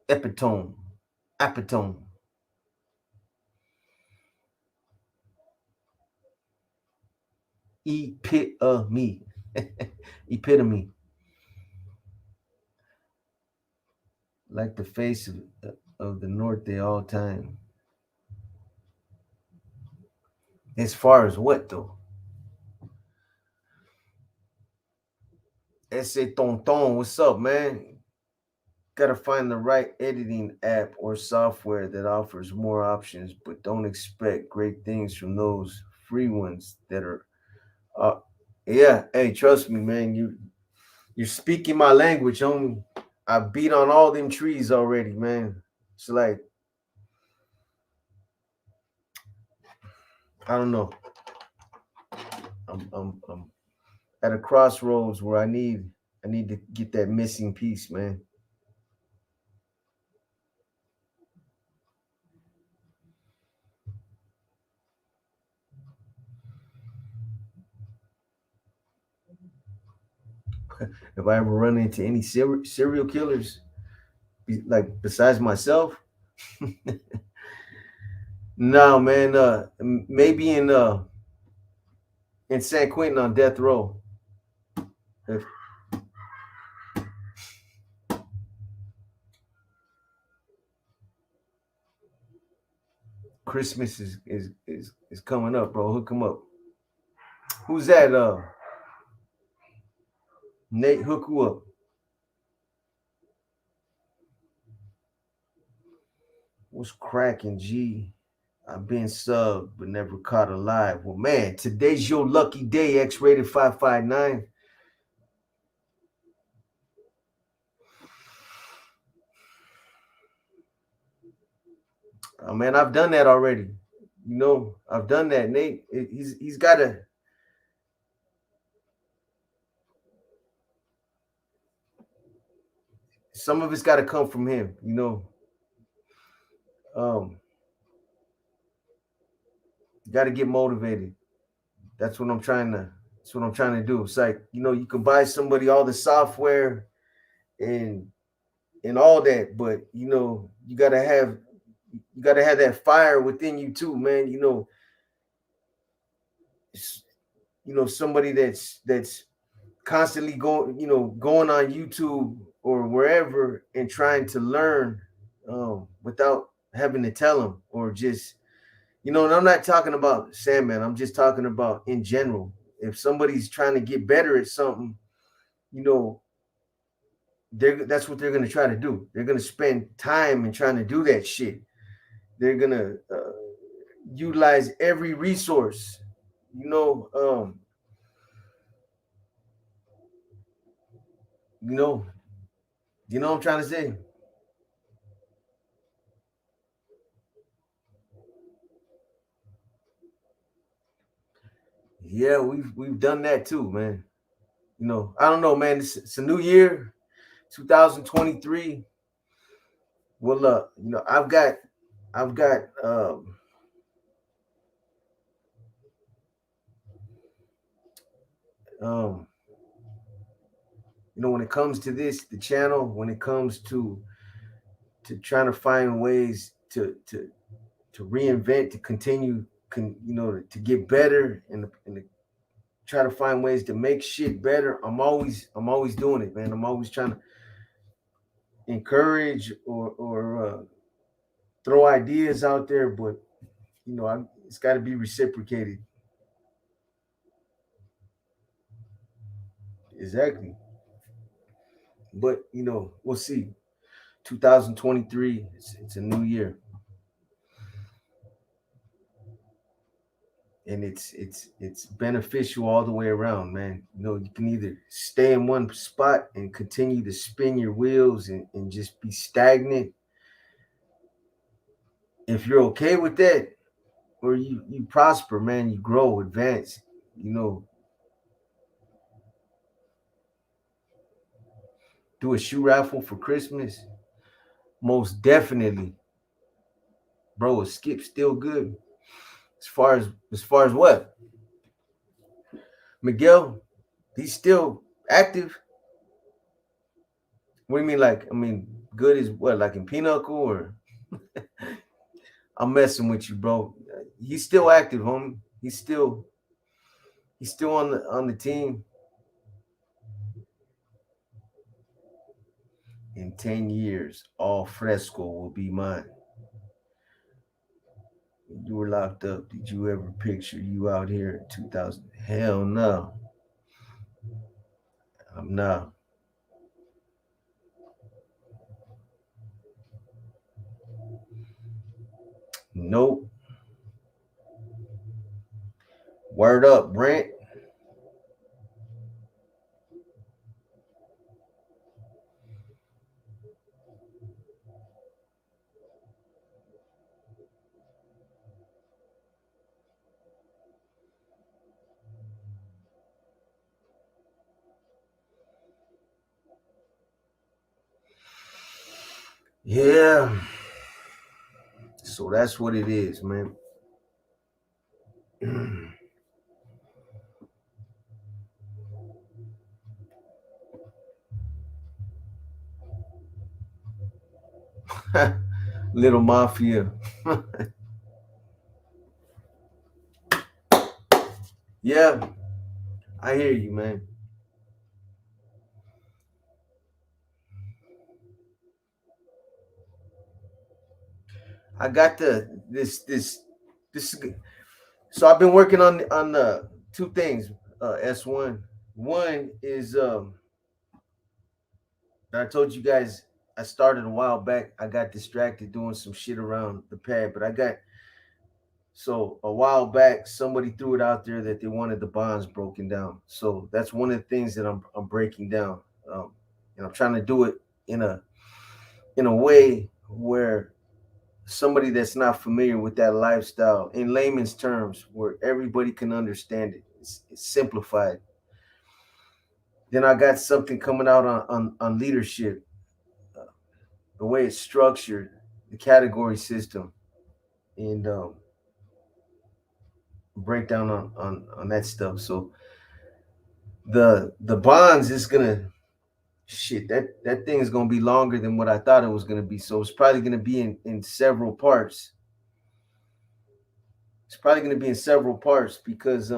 Epitome, epitome, epitome, epitome. Like the face of the North Day all time. As far as what though? Ese Tonton, what's up, man? Gotta find the right editing app or software that offers more options, but don't expect great things from those free ones that are. Uh, yeah, hey, trust me, man. You're speaking my language, homie. I beat on all them trees already, man. It's like, I don't know. I'm at a crossroads where I need to get that missing piece, man. If I ever run into any serial killers, like besides myself, no, man. Maybe in San Quentin on death row. If Christmas is coming up, bro. Hook him up. Who's that? Nate, hook who up? What's cracking, G? I've been subbed but never caught alive. Well, man, today's your lucky day. X-rated 559. Oh, man, I've done that already. I've done that, Nate. He's got to. Some of it's got to come from him. Um, got to get motivated. That's what I'm trying to. That's what I'm trying to do. It's like, you can buy somebody all the software and all that, but you gotta have that fire within you too, man. somebody that's constantly going on YouTube or wherever and trying to learn without having to tell them, or just and I'm not talking about Sandman. I'm just talking about in general. If somebody's trying to get better at something, you know, that's what they're gonna try to do. They're gonna spend time in trying to do that shit. They're gonna utilize every resource. You know, um, you know, what I'm trying to say. Yeah, we've done that too, man. I don't know, man. It's a new year, 2023. Well, I've got um, when it comes to the channel, when it comes to trying to find ways to reinvent, to continue, to get better, and to try to find ways to make shit better. I'm always doing it, man. I'm always trying to encourage or throw ideas out there, but it's got to be reciprocated. Exactly. But we'll see. 2023, it's a new year, and it's beneficial all the way around, man. You can either stay in one spot and continue to spin your wheels and just be stagnant. If you're okay with that, or you prosper, man, you grow, advance. You know, do a shoe raffle for Christmas. Most definitely, bro. A skip still good. As far as what? Miguel, he's still active. What do you mean? Like, I mean, good is what? Like in Pinochle, or I'm messing with you, bro. He's still active, homie. He's still on the team. In 10 years, all fresco will be mine. You were locked up. Did you ever picture you out here in 2000? Hell no. I'm not. Nope. Word up, Brent. Yeah. So that's what it is, man. Little mafia. Yeah, I hear you, man. I got this. So I've been working on two things. S1. One is I told you guys I started a while back. I got distracted doing some shit around the pad, but I got so a while back somebody threw it out there that they wanted the bonds broken down. So that's one of the things that I'm breaking down. And I'm trying to do it in a way where somebody that's not familiar with that lifestyle, in layman's terms, where everybody can understand it. It's simplified. Then I got something coming out on leadership, uh, the way it's structured, the category system, and breakdown on that stuff. So the bonds is gonna shit that thing is gonna be longer than what I thought it was gonna be. So it's probably gonna be in several parts. It's probably gonna be in several parts because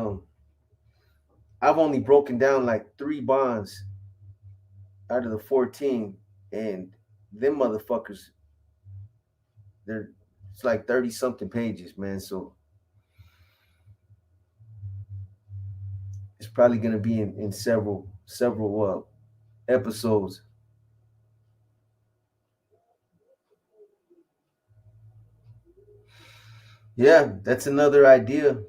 I've only broken down like 3 bonds out of the 14, and them motherfuckers, they're it's like 30 something pages, man. So it's probably gonna be in several episodes. Yeah, that's another idea.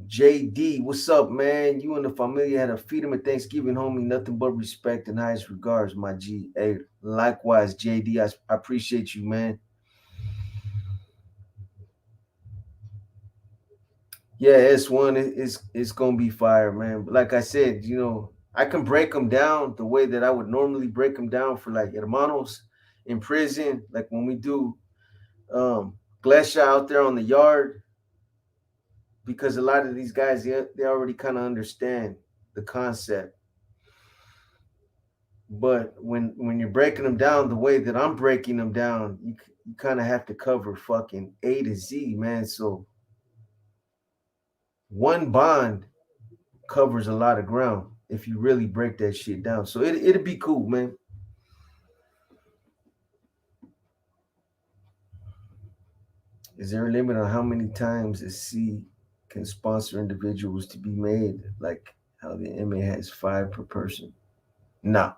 JD, what's up, man? You and the family had a feed him at Thanksgiving, homie. Nothing but respect and highest regards, my G. Hey, likewise, JD. I appreciate you, man. Yeah, S1 is gonna be fire, man. But like I said, I can break them down the way that I would normally break them down for like hermanos in prison, like when we do Glesha out there on the yard, because a lot of these guys they already kind of understand the concept. But when you're breaking them down the way that I'm breaking them down, you kind of have to cover fucking A to Z, man. So one bond covers a lot of ground if you really break that shit down. So it'd be cool, man. Is there a limit on how many times a C can sponsor individuals to be made? Like how the MA has 5 per person? No,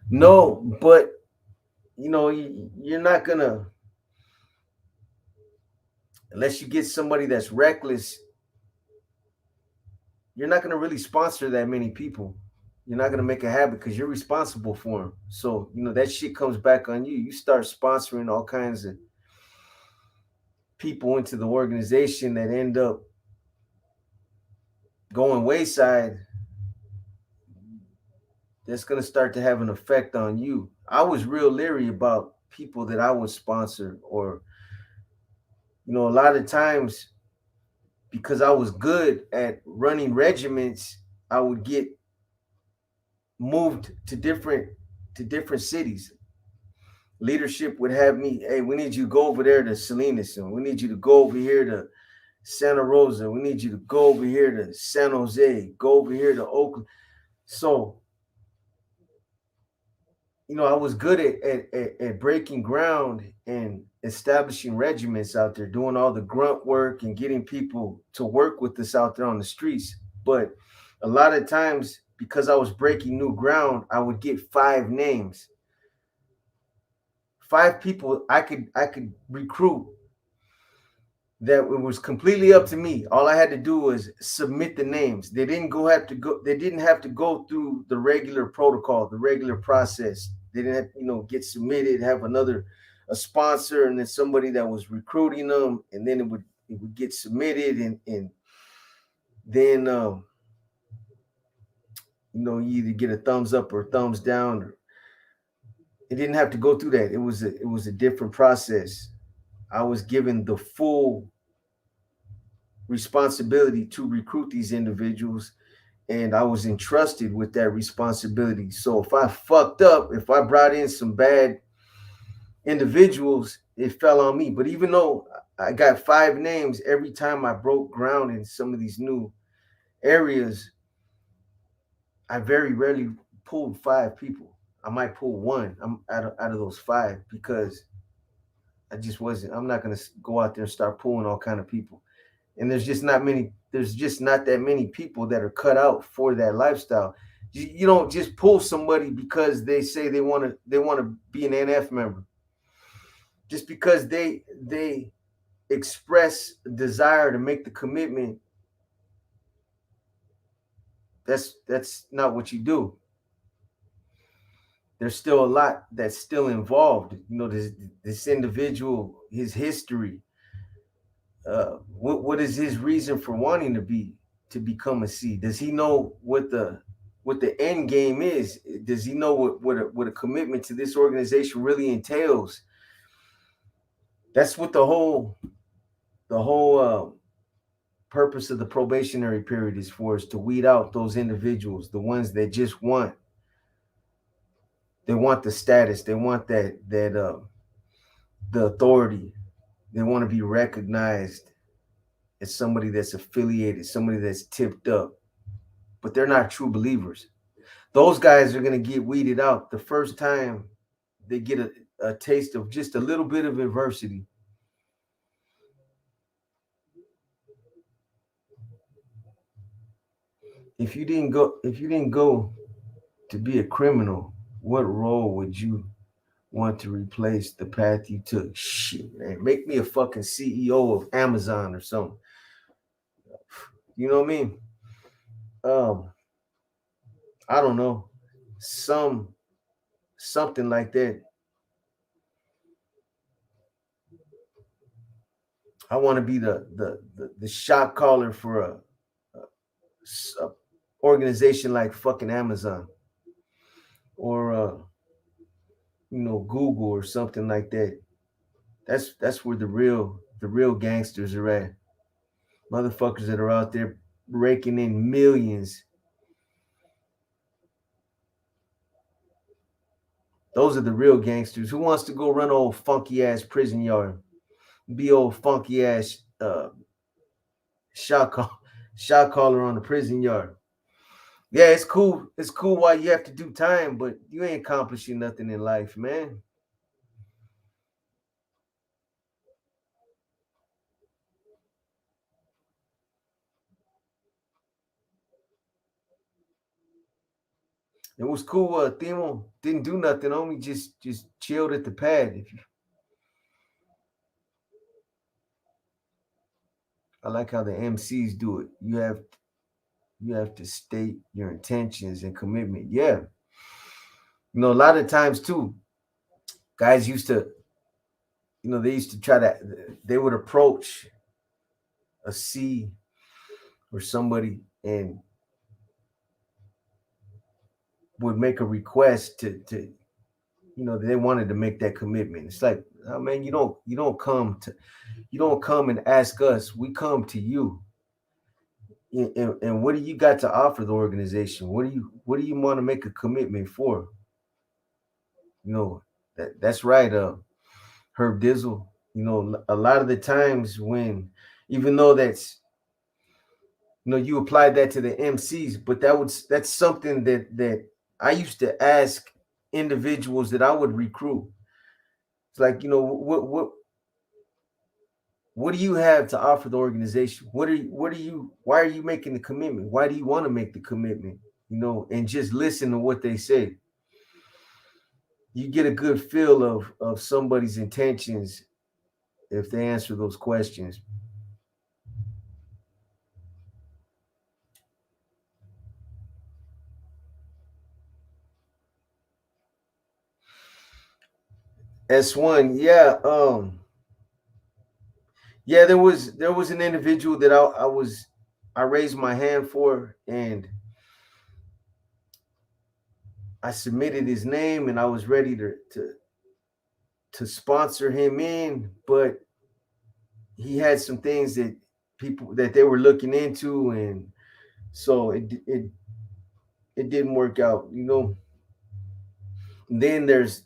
no, but you're not gonna, unless you get somebody that's reckless, you're not gonna really sponsor that many people. You're not gonna make a habit because you're responsible for them. So that shit comes back on you. You start sponsoring all kinds of people into the organization that end up going wayside. That's going to start to have an effect on you. I was real leery about people that I would sponsor, or a lot of times, because I was good at running regiments, I would get moved to different cities. Leadership would have me, hey, we need you to go over there to Salinas, and we need you to go over here to Santa Rosa. We need you to go over here to San Jose, go over here to Oakland. So, I was good at breaking ground and establishing regiments out there, doing all the grunt work and getting people to work with us out there on the streets. But a lot of times, because I was breaking new ground, I would get 5 names, 5 people I could recruit, that it was completely up to me. All I had to do was submit the names. They didn't have to go through the regular protocol, the regular process. They didn't have, get submitted, have a sponsor, and then somebody that was recruiting them, and then it would get submitted, and then you either get a thumbs up or a thumbs down. It didn't have to go through that. It was a different process. I was given the full responsibility to recruit these individuals, and I was entrusted with that responsibility. So if I fucked up, if I brought in some bad individuals, it fell on me. But even though I got 5 names every time I broke ground in some of these new areas, I very rarely pulled 5 people. I might pull one. I'm out of those 5, because I just wasn't. I'm not gonna go out there and start pulling all kind of people. And there's just not that many people that are cut out for that lifestyle. You don't just pull somebody because they say they want to be an NF member. Just because they express desire to make the commitment, that's not what you do. There's still a lot that's still involved. This individual, his history, what is his reason for wanting to become a C? Does he know what the end game is? Does he know what a commitment to this organization really entails? That's what the whole purpose of the probationary period is for, is to weed out those individuals, the ones that just want the status, they want that the authority, They want to be recognized as somebody that's affiliated, somebody that's tipped up, but they're not true believers. Those guys are going to get weeded out the first time they get a taste of just a little bit of adversity. If you didn't go to be a criminal, what role would you want to replace the path you took? Shit, man, make me a fucking CEO of Amazon or something. You know what I mean? Um, I don't know, some something like that. I want to be the shot caller for a organization like fucking Amazon or Google or something like that. That's where the real gangsters are at. Motherfuckers that are out there raking in millions. Those are the real gangsters. Who wants to go run old funky ass prison yard, be old funky ass shot call, shot caller on the prison yard? Yeah, it's cool. It's cool while you have to do time, but you ain't accomplishing nothing in life, man. It was cool. Timo didn't do nothing. Only just chilled at the pad. I like how the MCs do it. You have to state your intentions and commitment. Yeah, a lot of times too, guys used to, they used to try to, they would approach a C or somebody and would make a request to they wanted to make that commitment. It's like, oh man, you don't come and ask us. We come to you. And what do you got to offer the organization? What do you want to make a commitment for? That's right. Herb Dizzle. A lot of the times when, even though you applied that to the MCs, but that's something that I used to ask individuals that I would recruit. It's like, what do you have to offer the organization? Why are you making the commitment? Why do you want to make the commitment? And just listen to what they say. You get a good feel of somebody's intentions if they answer those questions. S1, yeah. Yeah, there was an individual that I raised my hand for, and I submitted his name and I was ready to sponsor him in, but he had some things that people that they were looking into, and so it didn't work out. Then there's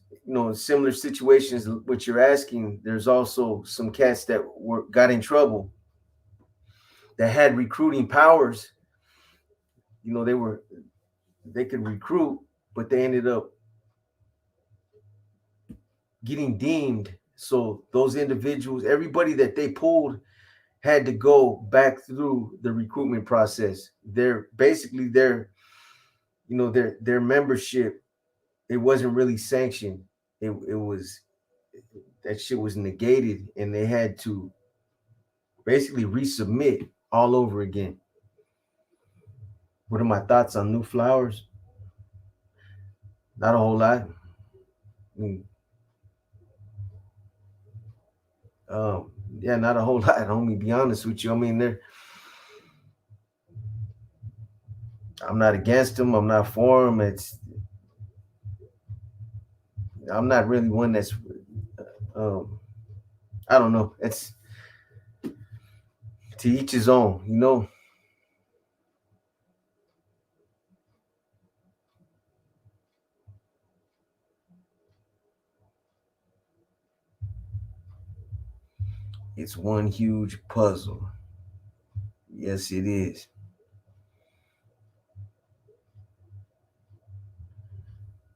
similar situations what you're asking. There's also some cats that got in trouble that had recruiting powers. They could recruit, but they ended up getting deemed. So those individuals, everybody that they pulled, had to go back through the recruitment process. They're basically their membership. It wasn't really sanctioned. It was that shit was negated, and they had to basically resubmit all over again. What are my thoughts on new flowers? Not a whole lot. I mean, um, yeah, not a whole lot. Homie, be honest with you. I mean, I'm not against them. I'm not for them. I'm not really one that's. Um, I don't know. It's to each his own. It's one huge puzzle. Yes, it is.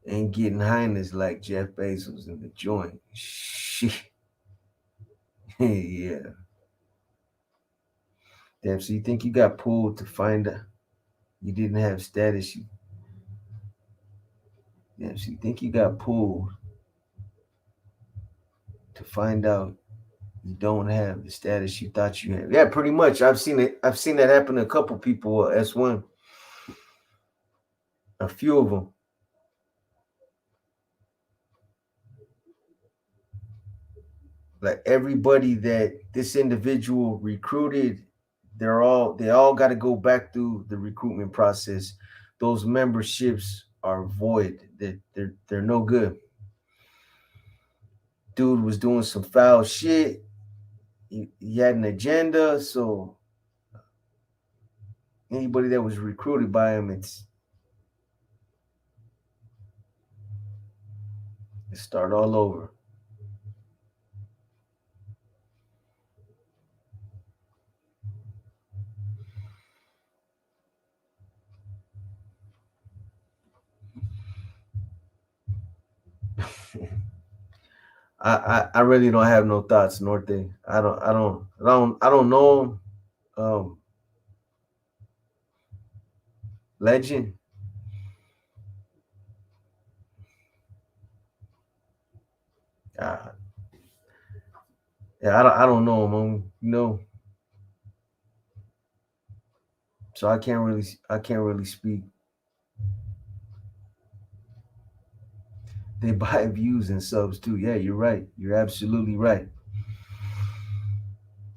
Ain't getting highness like Jeff Bezos in the joint. Shit. Yeah. Damn, so you think you got pulled to find out you didn't have status? Damn, so you think you got pulled to find out you don't have the status you thought you had? Yeah, pretty much. I've seen it. I've seen that happen to a couple people. S1, a few of them. Like everybody that this individual recruited, they all got to go back through the recruitment process. Those memberships are void. They're no good. Dude was doing some foul shit. He had an agenda, so anybody that was recruited by him, it start all over. I really don't have no thoughts, Norte. I don't know him. Um, Legend. Uh, yeah, I don't know him. So I can't really speak. They buy views and subs too. Yeah, you're right. You're absolutely right.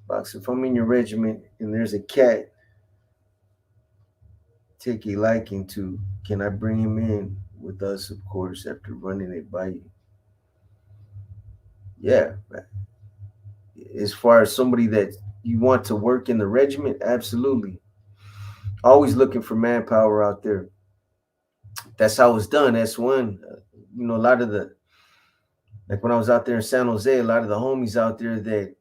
Box, if I'm in your regiment and there's a cat take a liking to, can I bring him in with us, of course, after running it by you? Yeah. As far as somebody that you want to work in the regiment, absolutely. Always looking for manpower out there. That's how it's done. That's one. A lot of the, like when I was out there in San Jose, a lot of the homies out there that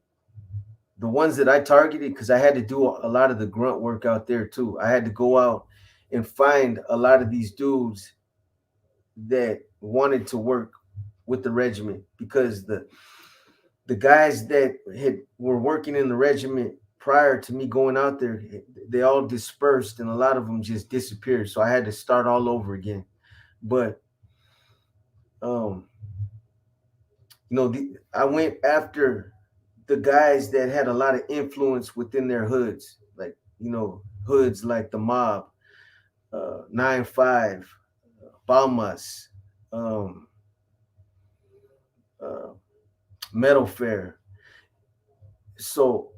the ones that I targeted, because I had to do a lot of the grunt work out there too. I had to go out and find a lot of these dudes that wanted to work with the regiment, because the guys that were working in the regiment prior to me going out there, they all dispersed and a lot of them just disappeared. So I had to start all over again. But um, I went after the guys that had a lot of influence within their hoods, like hoods like the mob, 9-5, Balmas, um, uh, Metal Fair. So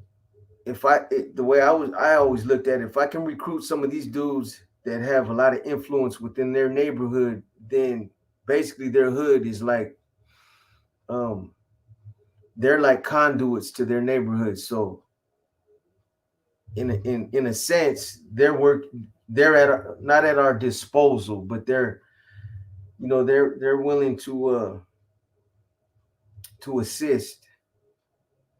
the way I always looked at it, if I can recruit some of these dudes that have a lot of influence within their neighborhood, then basically their hood is like um they're like conduits to their neighborhood. So in a sense, they're not at our disposal, but they're willing to assist.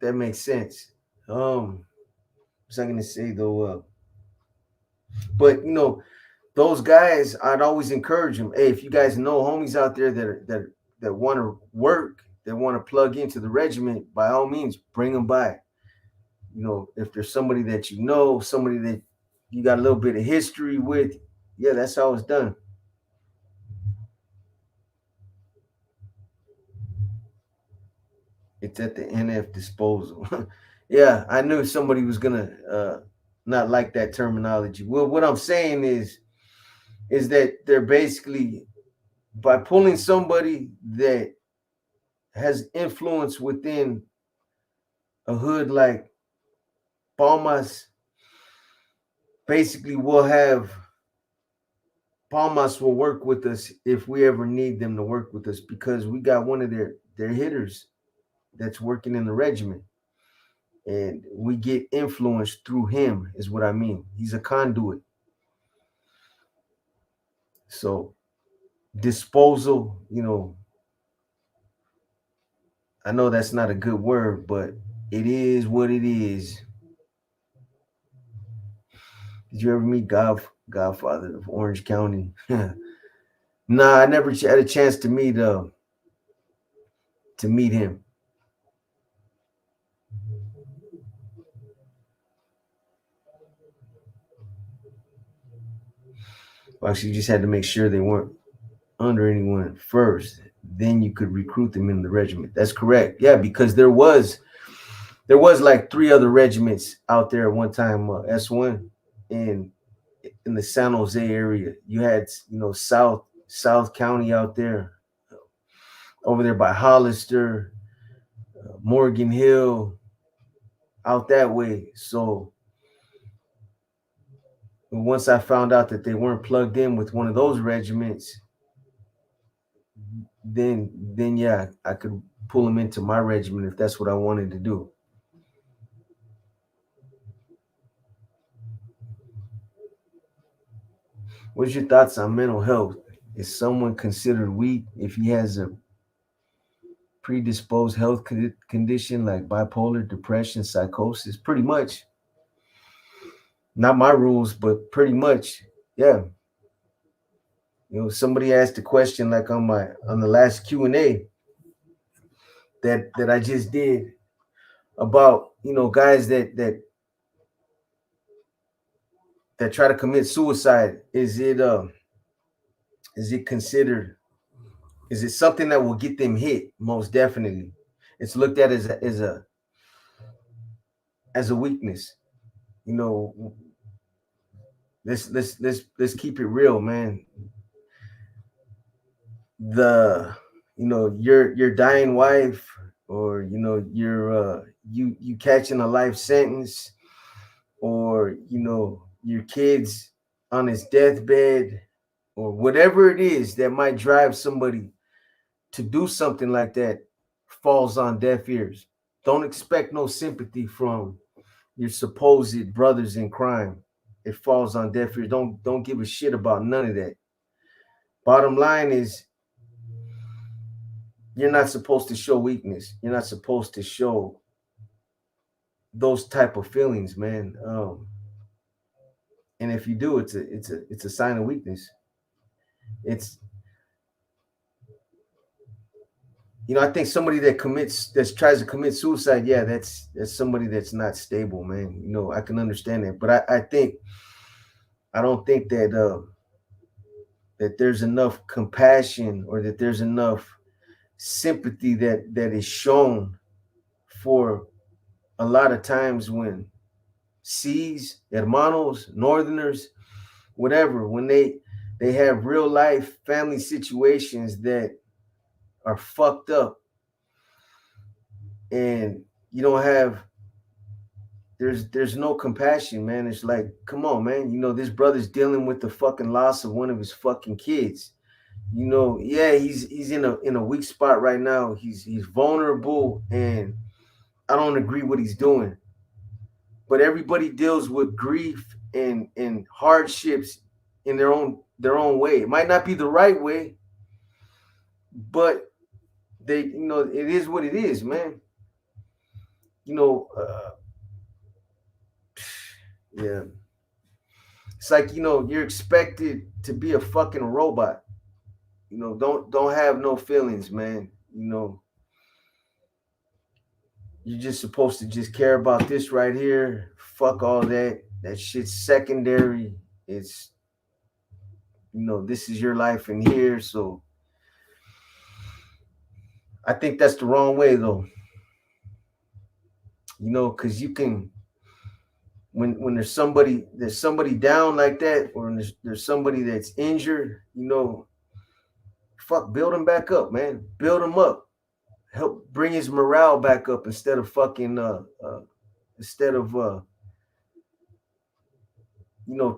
That makes sense. What's I gonna say though? But those guys, I'd always encourage them. Hey, if you guys know homies out there that want to work, that want to plug into the regiment, by all means, bring them by. If there's somebody that somebody that you got a little bit of history with, yeah, that's how it's done. It's at the NF disposal. Yeah, I knew somebody was gonna not like that terminology. Well, what I'm saying is that they're basically, by pulling somebody that has influence within a hood like Palmas, basically Palmas will work with us if we ever need them to work with us, because we got one of their hitters that's working in the regiment, and we get influence through him, is what I mean. He's a conduit. So disposal, I know that's not a good word, but It is what it is. Did you ever meet Godfather of Orange County? Nah, I never had a chance to meet him. Well, actually, you just had to make sure they weren't under anyone first. Then you could recruit them in the regiment. That's correct. Yeah, because there was like three other regiments out there at one time. S1 in the San Jose area. You had South County out there, over there by Hollister, Morgan Hill, out that way. So once I found out that they weren't plugged in with one of those regiments, then yeah, I could pull them into my regiment if that's what I wanted to do. What's your thoughts on mental health? Is someone considered weak if he has a predisposed health condition like bipolar, depression, psychosis? Pretty much. Not my rules, but pretty much. Yeah. Somebody asked a question like on the last Q&A that I just did about, guys that try to commit suicide. Is it considered, is it something that will get them hit? Most definitely. It's looked at as a weakness. You know, let's keep it real, man. Your dying wife, or you catching a life sentence, or your kids on his deathbed, or whatever it is that might drive somebody to do something like that, falls on deaf ears. Don't expect no sympathy from your supposed brothers in crime. It falls on deaf ears. Don't give a shit about none of that. Bottom line is, you're not supposed to show weakness. You're not supposed to show those type of feelings, man. And if you do, it's a sign of weakness. It's I think somebody that tries to commit suicide, yeah, that's somebody that's not stable, man. I can understand that, but I don't think that there's enough compassion, or that there's enough sympathy that is shown for a lot of times when C's, hermanos, northerners, whatever, when they have real life family situations that are fucked up, and you don't have there's no compassion, man. It's like, come on, man. This brother's dealing with the fucking loss of one of his fucking kids. Yeah, he's in a weak spot right now. He's vulnerable, and I don't agree what he's doing. But everybody deals with grief and hardships in their own way. It might not be the right way, but it is what it is, man. You know, uh, yeah. It's like, you're expected to be a fucking robot. Don't have no feelings, man. You're just supposed to just care about this right here. Fuck all that. That shit's secondary. It's this is your life in here. So I think that's the wrong way, though. Because you can, when there's somebody down like that, or there's somebody that's injured, fuck, build him back up, man. Build him up. Help bring his morale back up, instead of fucking instead of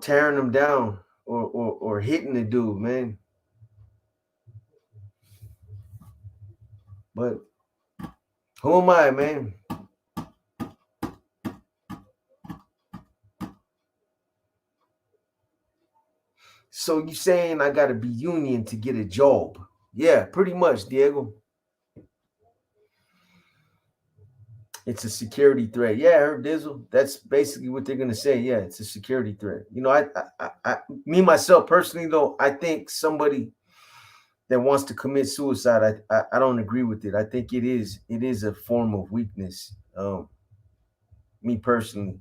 tearing him down, or hitting the dude, man. But who am I, man? So you saying I gotta be union to get a job? Yeah, pretty much, Diego. It's a security threat. Yeah, I heard Dizzle. That's basically what they're gonna say. Yeah, it's a security threat. You know, me myself personally though, I think somebody that wants to commit suicide, I don't agree with it. I think it is a form of weakness. Me personally,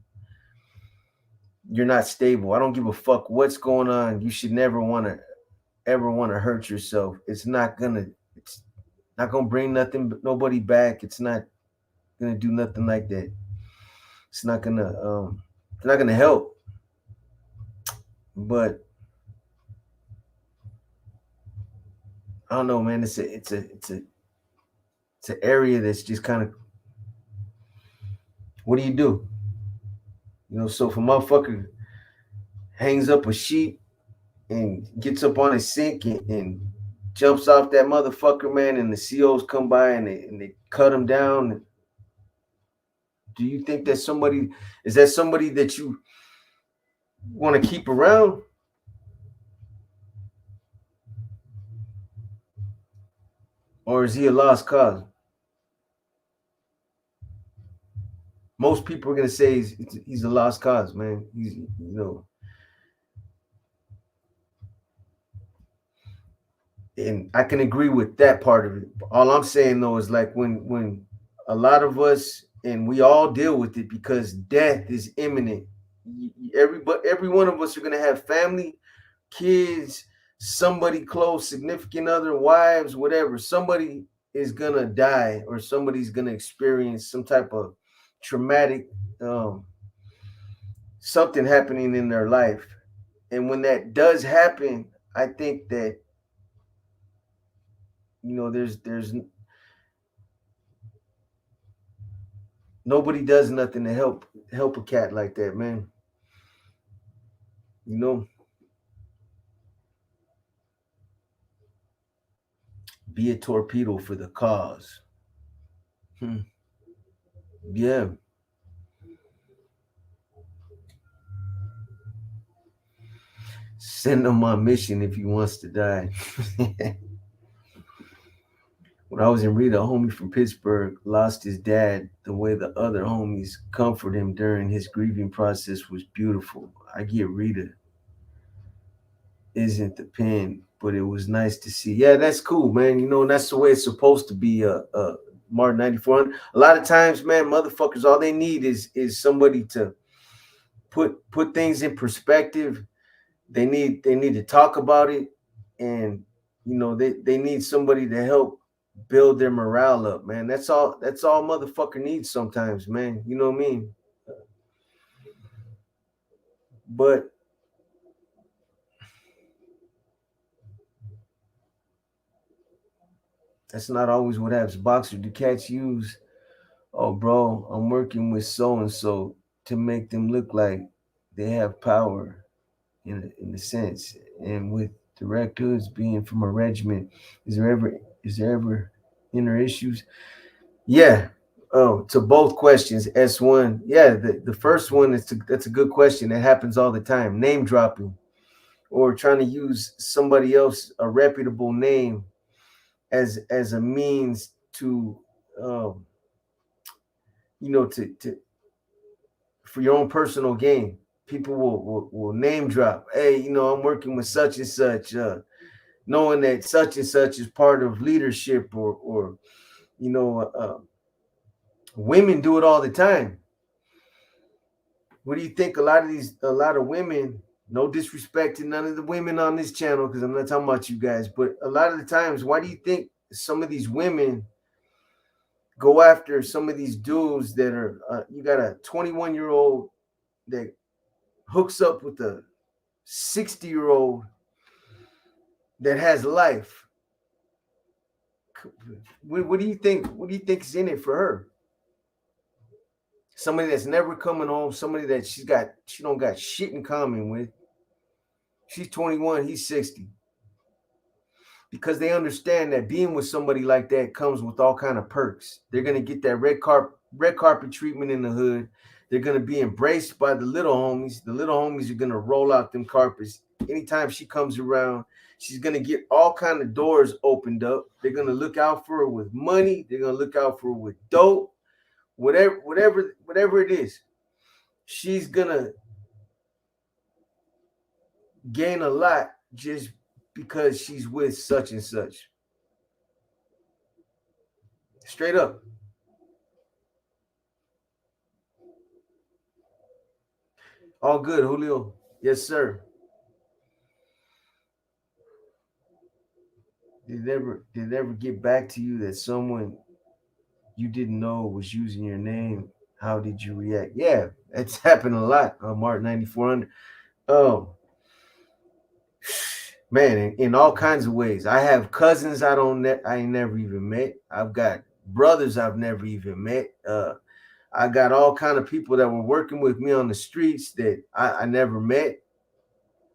you're not stable. I don't give a fuck what's going on. You should never want to hurt yourself. It's not gonna bring nobody back. It's not gonna do nothing like that. It's not gonna help. But I don't know, man. It's an area that's just kind of, what do you do? You know, so if a motherfucker hangs up a sheet and gets up on his sink and jumps off that motherfucker, man, and the COs come by and they cut him down, do you think that somebody that you want to keep around? Or is he a lost cause? Most people are gonna say he's a lost cause, man. And I can agree with that part of it. All I'm saying though is like when a lot of us, and we all deal with it because death is imminent. Every one of us are gonna have family, kids, somebody close, significant other, wives, whatever. Somebody is gonna die, or somebody's gonna experience some type of traumatic something happening in their life. And when that does happen, I think that there's nobody does nothing to help a cat like that, man. You know, be a torpedo for the cause. Hmm. Yeah. Send him on mission if he wants to die. When I was in Rita, a homie from Pittsburgh lost his dad. The way the other homies comfort him during his grieving process was beautiful. I get Rita isn't the pen, but it was nice to see. Yeah, that's cool, man. You know, and that's the way it's supposed to be. Martin 94. A lot of times, man, motherfuckers, all they need is somebody to put things in perspective. They need to talk about it, and they need somebody to help build their morale up, man. That's all motherfucker needs sometimes, man. You know what I mean? But that's not always what happens. Boxer, do cats use, oh bro, I'm working with so and so to make them look like they have power in a sense. And with direct hoods being from a regiment, is there ever inner issues? Yeah. Oh, to both questions. S1. Yeah, the first one that's a good question. That happens all the time. Name dropping, or trying to use somebody else, a reputable name, as a means to um, to for your own personal gain. People will name drop. Hey, I'm working with such and such, knowing that such and such is part of leadership, or you know, uh, uh, women do it all the time. What do you think? A lot of women. No disrespect to none of the women on this channel, because I'm not talking about you guys, but a lot of the times, why do you think some of these women go after some of these dudes that are? You got a 21-year-old that hooks up with a 60-year-old that has life. What do you think? What do you think is in it for her? Somebody that's never coming home. Somebody that she don't got shit in common with. She's 21. He's 60. Because they understand that being with somebody like that comes with all kind of perks. They're gonna get that red carpet treatment in the hood. They're gonna be embraced by the little homies. The little homies are gonna roll out them carpets. Anytime she comes around, she's gonna get all kind of doors opened up. They're gonna look out for her with money. They're gonna look out for her with dope, whatever it is, she's gonna gain a lot just because she's with such and such. Straight up. All good, Julio. Yes, sir. Did it ever get back to you that someone you didn't know was using your name? How did you react? Yeah, it's happened a lot on Mark 9400. Um, man, in all kinds of ways. I have cousins I ain't never even met. I've got brothers I've never even met. I got all kind of people that were working with me on the streets that I never met.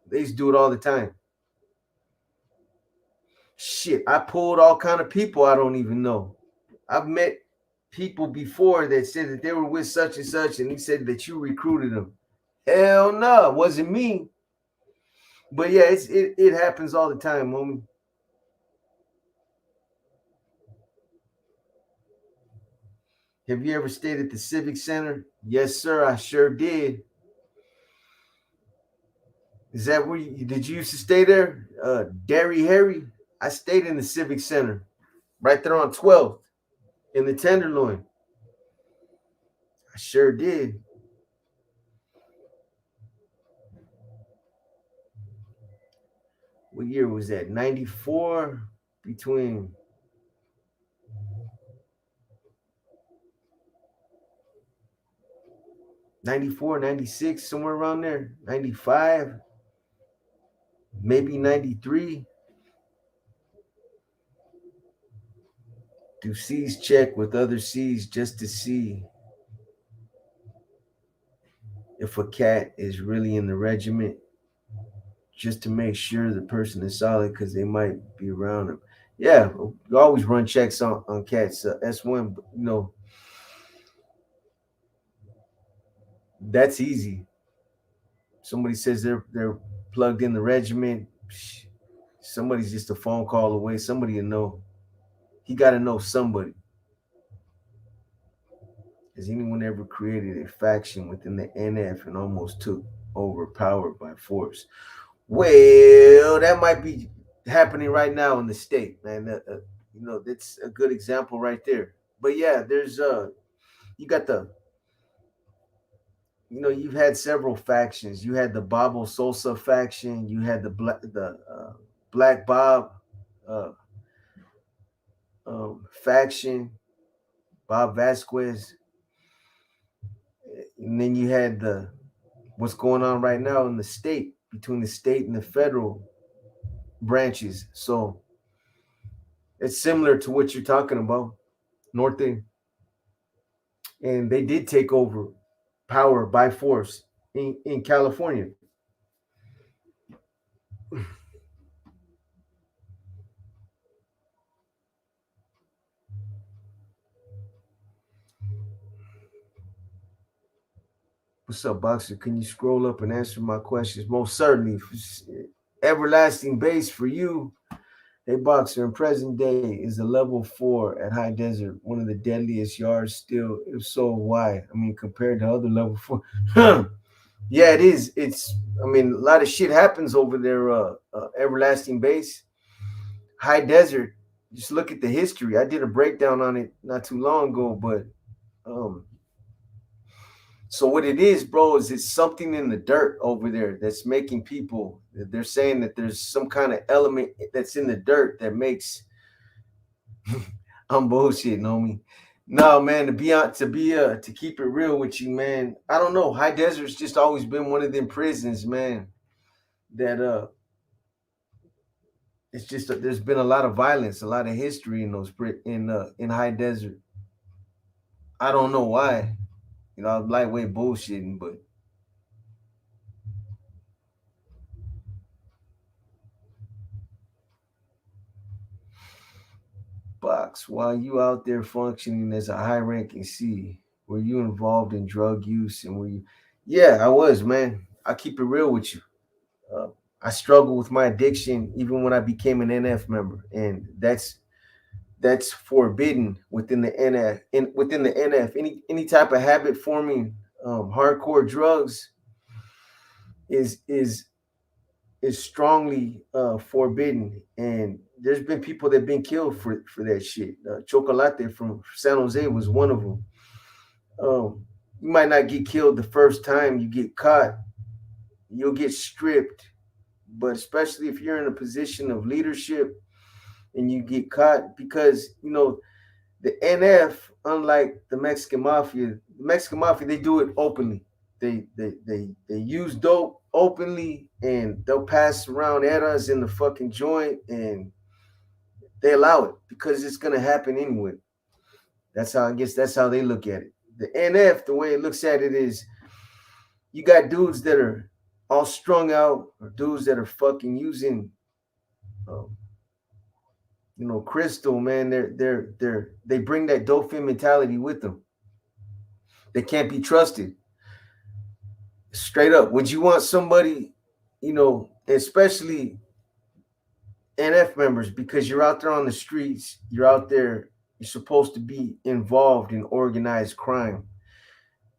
They used to do it all the time. Shit, I pulled all kind of people I don't even know. I've met people before that said that they were with such and such, and he said that you recruited them. Hell no, it wasn't me. But yeah, it happens all the time, homie. Have you ever stayed at the Civic Center? Yes, sir, I sure did. Is that where did you used to stay there? Derry Harry? I stayed in the Civic Center, right there on 12th in the Tenderloin. I sure did. What year was that? 94? Between 94, 96, somewhere around there. 95, maybe 93. Do C's check with other C's just to see if a cat is really in the regiment, just to make sure the person is solid because they might be around them. Yeah, you always run checks on cats. That's one, that's easy. Somebody says they're plugged in the regiment. Somebody's just a phone call away. Somebody will know. He got to know somebody. Has anyone ever created a faction within the NF and almost took over power by force? Well, that might be happening right now in the state, man. That's a good example right there. But yeah, there's you got you've had several factions. You had the Bobo Sosa faction. You had the Black Bob uh, faction, Bob Vasquez, and then you had the what's going on right now in the state between the state and the federal branches. So it's similar to what you're talking about, Norte, and they did take over power by force in California. What's up, Boxer? Can you scroll up and answer my questions? Most certainly. Everlasting base for you. Hey, Boxer, in present day, is a level 4 at High Desert one of the deadliest yards still? If so, why? I mean, compared to other level 4. Yeah, it is. I mean, a lot of shit happens over there, Everlasting Base. High Desert, just look at the history. I did a breakdown on it not too long ago, but um, so what it is, bro, is it's something in the dirt over there that's making people. They're saying that there's some kind of element that's in the dirt that makes. I'm bullshitting, homie. No, man, to keep it real with you, man. I don't know. High Desert's just always been one of them prisons, man. That it's just there's been a lot of violence, a lot of history in in High Desert. I don't know why. I'm lightweight bullshitting, but Box, while you out there functioning as a high-ranking C, were you involved in drug use and were you? Yeah, I was, man. I keep it real with you. Uh, I struggled with my addiction even when I became an NF member, and that's forbidden within the NF. Within the NF, any type of habit forming hardcore drugs is is strongly forbidden, and there's been people that have been killed for that shit. Chocolate from San Jose was one of them. You might not get killed the first time you get caught. You'll get stripped, but especially if you're in a position of leadership and you get caught, because the NF, unlike the Mexican mafia, they do it openly. They use dope openly, and they'll pass around eras in the fucking joint, and they allow it because it's gonna happen anyway. That's how they look at it. The NF, the way it looks at it is, you got dudes that are all strung out, or dudes that are fucking using, um, crystal, man. They bring that dolphin mentality with them. They can't be trusted. Straight up. Would you want somebody, especially NF members, because you're out there on the streets, you're out there, you're supposed to be involved in organized crime.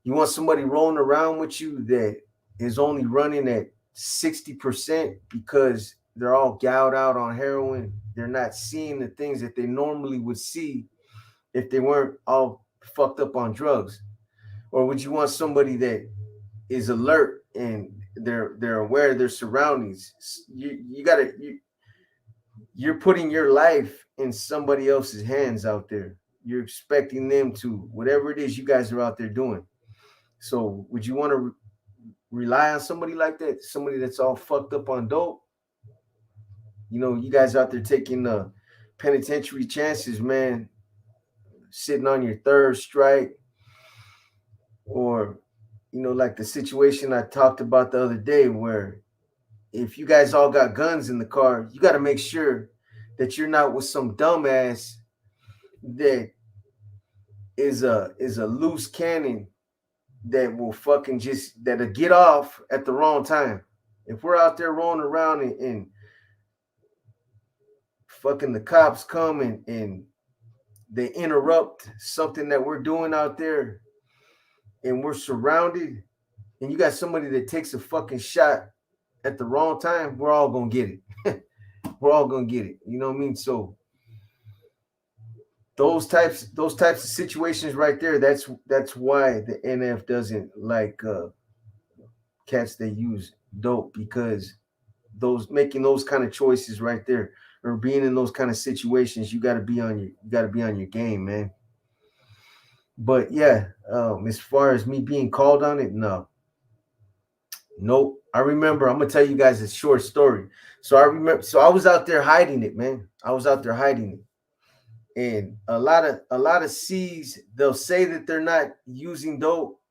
You want somebody rolling around with you that is only running at 60% because they're all gouged out on heroin. They're not seeing the things that they normally would see if they weren't all fucked up on drugs. Or would you want somebody that is alert and they're aware of their surroundings? You're putting your life in somebody else's hands out there. You're expecting them to, whatever it is you guys are out there doing. So would you want to rely on somebody like that? Somebody that's all fucked up on dope? You guys out there taking penitentiary chances, man, sitting on your third strike, or like the situation I talked about the other day, where if you guys all got guns in the car, you got to make sure that you're not with some dumbass that is a loose cannon that will fucking that'll get off at the wrong time. If we're out there rolling around and fucking the cops come and they interrupt something that we're doing out there, and we're surrounded, and you got somebody that takes a fucking shot at the wrong time, we're all gonna get it. We're all gonna get it. You know what I mean? So those types of situations right there, that's why the NF doesn't like cats that use dope, because those making those kind of choices right there, or being in those kind of situations, you got to be on your game, man. But yeah, as far as me being called on it, no, nope. I remember, I'm gonna tell you guys a short story. So I was out there hiding it, man. I was out there hiding it, and a lot of C's, they'll say that they're not using dope,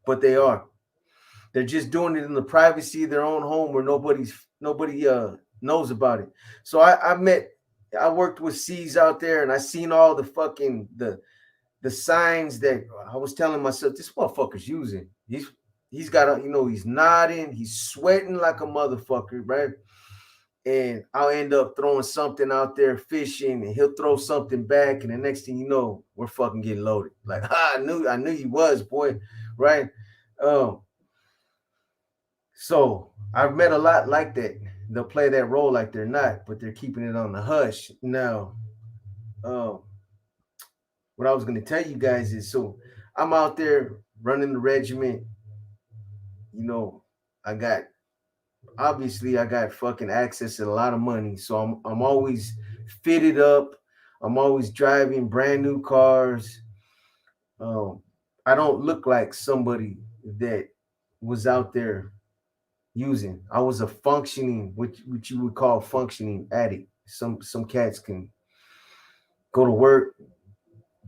but they are. They're just doing it in the privacy of their own home, where nobody knows about it. So I worked with C's out there, and I seen all the fucking the signs that I was telling myself, this motherfucker's using. He's got a, he's nodding, he's sweating like a motherfucker, right? And I'll end up throwing something out there fishing, and he'll throw something back, and the next thing you know, we're fucking getting loaded. Like, I knew you was, boy, right? So I've met a lot like that. They'll play that role like they're not, but they're keeping it on the hush. Now, what I was going to tell you guys is, so I'm out there running the regiment. I got I got fucking access to a lot of money, so I'm always fitted up. I'm always driving brand new cars. I don't look like somebody that was out there using. I was a functioning, which you would call functioning addict. Some cats can go to work,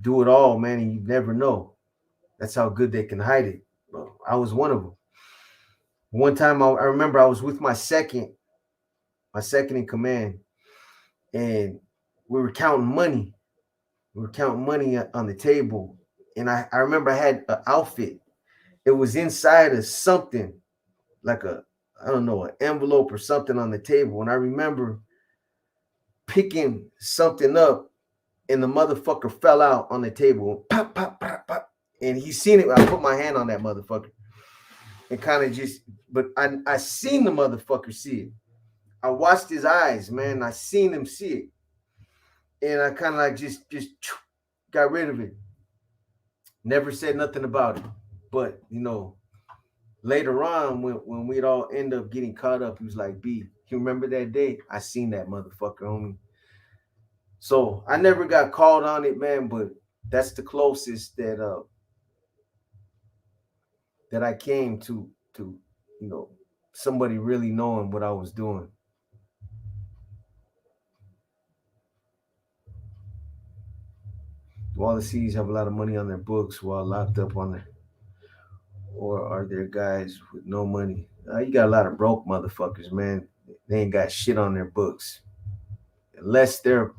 do it all, man, and you never know. That's how good they can hide it. Well, I was one of them. One time, I remember I was with my second in command, and we were counting money. We were counting money on the table, and I remember I had an outfit. It was inside of something, like I don't know, an envelope or something on the table. And I remember picking something up and the motherfucker fell out on the table. Pop, pop, pop, pop. And he seen it. I put my hand on that motherfucker and kind of just, but I seen the motherfucker see it. I watched his eyes, man. I seen him see it. And I kind of like just got rid of it. Never said nothing about it. But, later on, when we'd all end up getting caught up, he was like, B, you remember that day? I seen that motherfucker, homie. So I never got called on it, man, but that's the closest that I came to somebody really knowing what I was doing. Do all the C's have a lot of money on their books while locked up on their, or are there guys with no money? You got a lot of broke motherfuckers, man. They ain't got shit on their books. Unless they're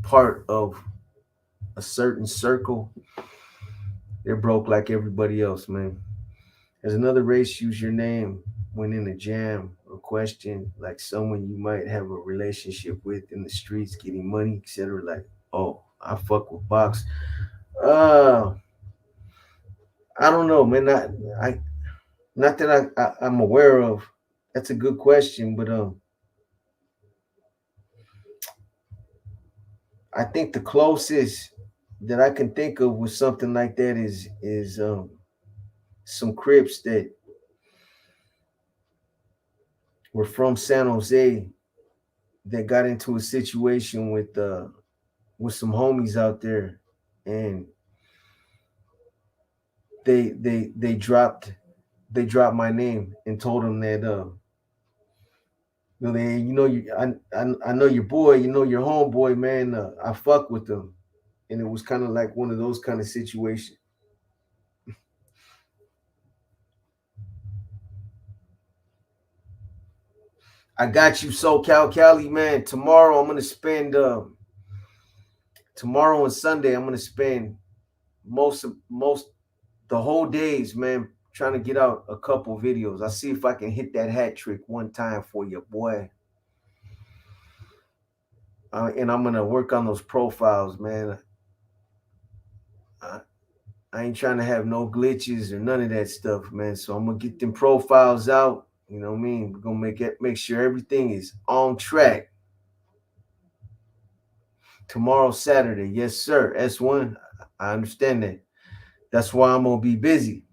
part of a certain circle, they're broke like everybody else, man. As another race, use your name when in a jam or question, like someone you might have a relationship with in the streets, getting money, etc. Like, oh, I fuck with Box. Uh, I don't know, man. Not that I'm aware of. That's a good question, but I think the closest that I can think of with something like that is some Crips that were from San Jose that got into a situation with some homies out there, and they dropped my name and told them that I know your boy, your homeboy, man. I fuck with them, and it was kind of like one of those kind of situations. I got you, SoCal Cali, man. Tomorrow I'm gonna spend tomorrow and Sunday. I'm gonna spend most the whole days, man, trying to get out a couple videos. I see if I can hit that hat trick one time for you, boy. And I'm gonna work on those profiles, man. I, I ain't trying to have no glitches or none of that stuff, man. So I'm gonna get them profiles out. You know what I mean? We're gonna make sure everything is on track. Tomorrow, Saturday, yes, sir. S1. I understand that. That's why I'm gonna be busy.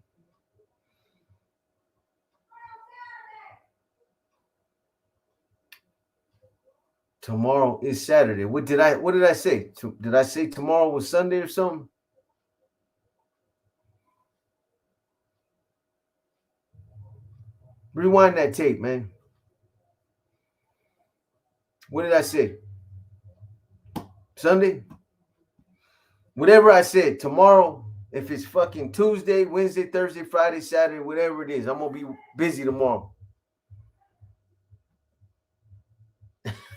Tomorrow is Saturday. What did I say? Did I say tomorrow was Sunday or something? Rewind that tape, man. What did I say? Sunday? Whatever I said, tomorrow, if it's fucking Tuesday, Wednesday, Thursday, Friday, Saturday, whatever it is, I'm gonna be busy tomorrow.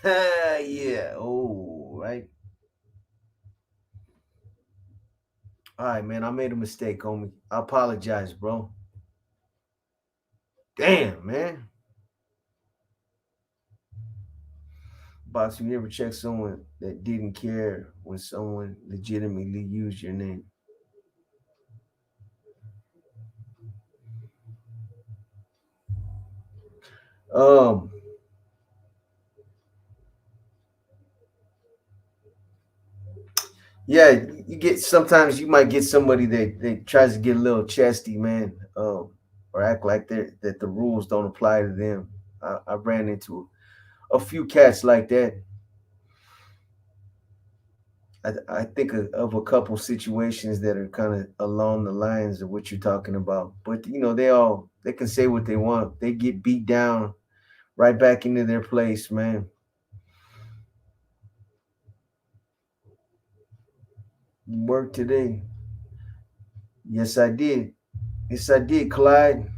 Yeah. Oh, right. All right, man. I made a mistake, homie. I apologize, bro. Damn, man. Box, you ever check someone that didn't care when someone legitimately used your name? Um, yeah, you get sometimes you might get somebody that tries to get a little chesty, man, or act like that the rules don't apply to them. I ran into a few cats like that. I think of a couple situations that are kind of along the lines of what you're talking about. But they can say what they want. They get beat down right back into their place, man. Work today. Yes, I did. Yes, I did, Clyde.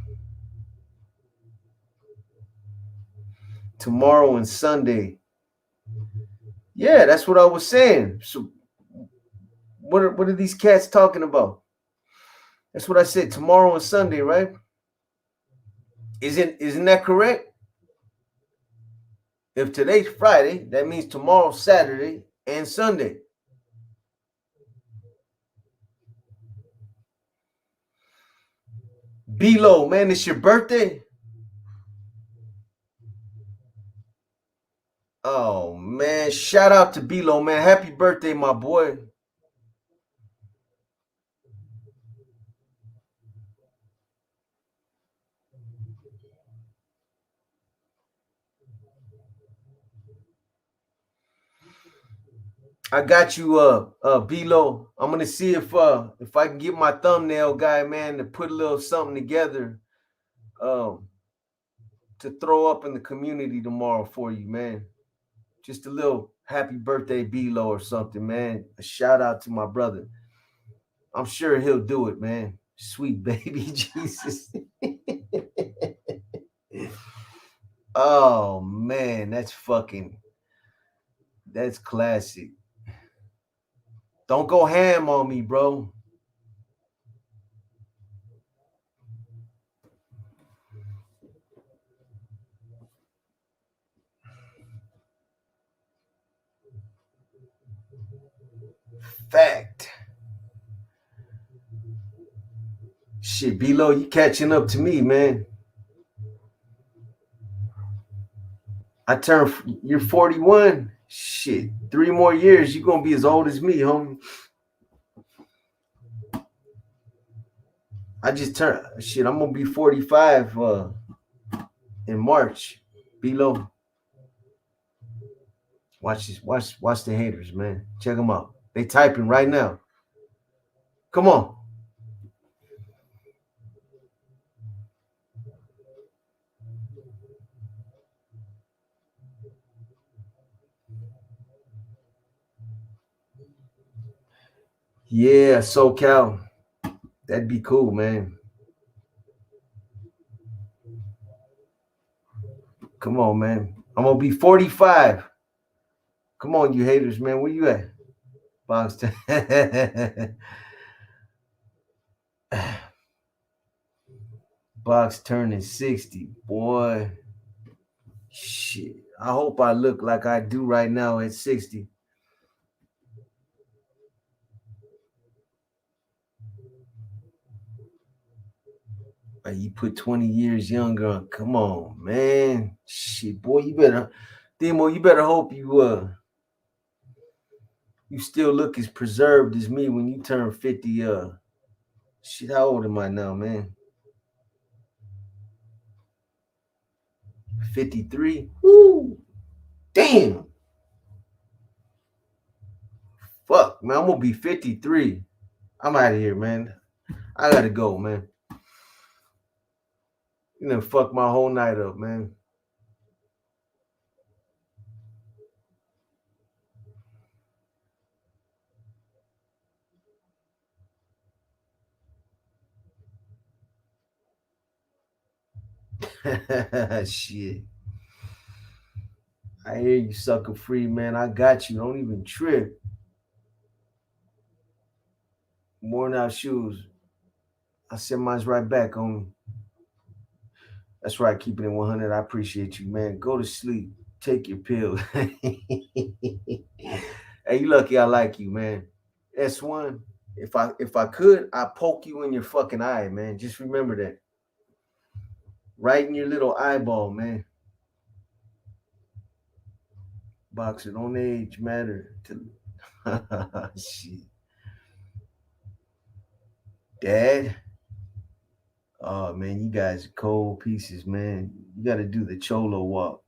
Tomorrow and Sunday. Yeah, that's what I was saying. So what are these cats talking about? That's what I said. Tomorrow and Sunday, right? Isn't that correct? If today's Friday, that means tomorrow's Saturday and Sunday. B-Lo, man, it's your birthday? Oh, man. Shout out to B-Lo, man. Happy birthday, my boy. I got you, B-Lo. I'm gonna see if I can get my thumbnail guy, man, to put a little something together um to throw up in the community tomorrow for you, man. Just a little happy birthday, B-Lo, or something, man. A shout out to my brother. I'm sure he'll do it, man. Sweet baby Jesus. Oh man, that's classic. Don't go ham on me, bro. Fact. Shit, B-Lo, you catching up to me, man. You're 41. Shit, 3 more years, you're gonna be as old as me, homie. I just turned shit, I'm gonna be 45 in March. B-Lo. Watch this, watch the haters, man. Check them out. They typing right now. Come on. Yeah, SoCal. That'd be cool, man. Come on, man. I'm gonna be 45. Come on, you haters, man. Where you at? Box. Box turning 60. Boy. Shit. I hope I look like I do right now at 60. You put 20 years younger on. Come on, man. Shit, boy, Demo, you better hope you still look as preserved as me when you turn 50. Shit, how old am I now, man? 53. Woo! Damn. Fuck, man. I'm gonna be 53. I'm out of here, man. I gotta go, man. You done fuck my whole night up, man. Shit. I hear you, sucker free, man. I got you. Don't even trip. Worn out shoes. I send mine right back on. That's right, keeping it 100. I appreciate you, man. Go to sleep. Take your pill. Hey, you lucky I like you, man. S1. If I could, I'd poke you in your fucking eye, man. Just remember that. Right in your little eyeball, man. Boxer, don't age matter to shit. Dad. Oh man, you guys are cold pieces, man. You gotta do the cholo walk.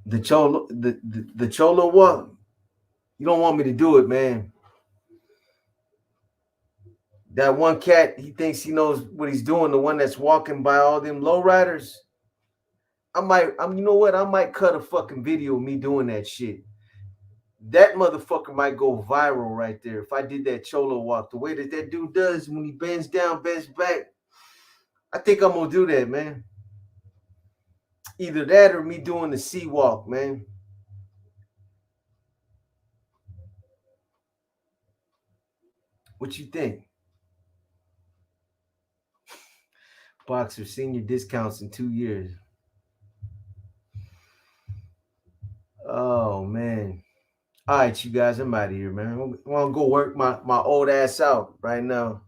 The cholo walk. You don't want me to do it, man. That one cat, he thinks he knows what he's doing, the one that's walking by all them lowriders. You know what? I might cut a fucking video of me doing that shit. That motherfucker might go viral right there if I did that cholo walk. The way that dude does when he bends down, bends back. I think I'm gonna do that, man. Either that or me doing the sea walk, man. What you think? Boxer senior discounts in 2 years. Oh man. All right, you guys, I'm out of here, man. I want to go work my old ass out right now.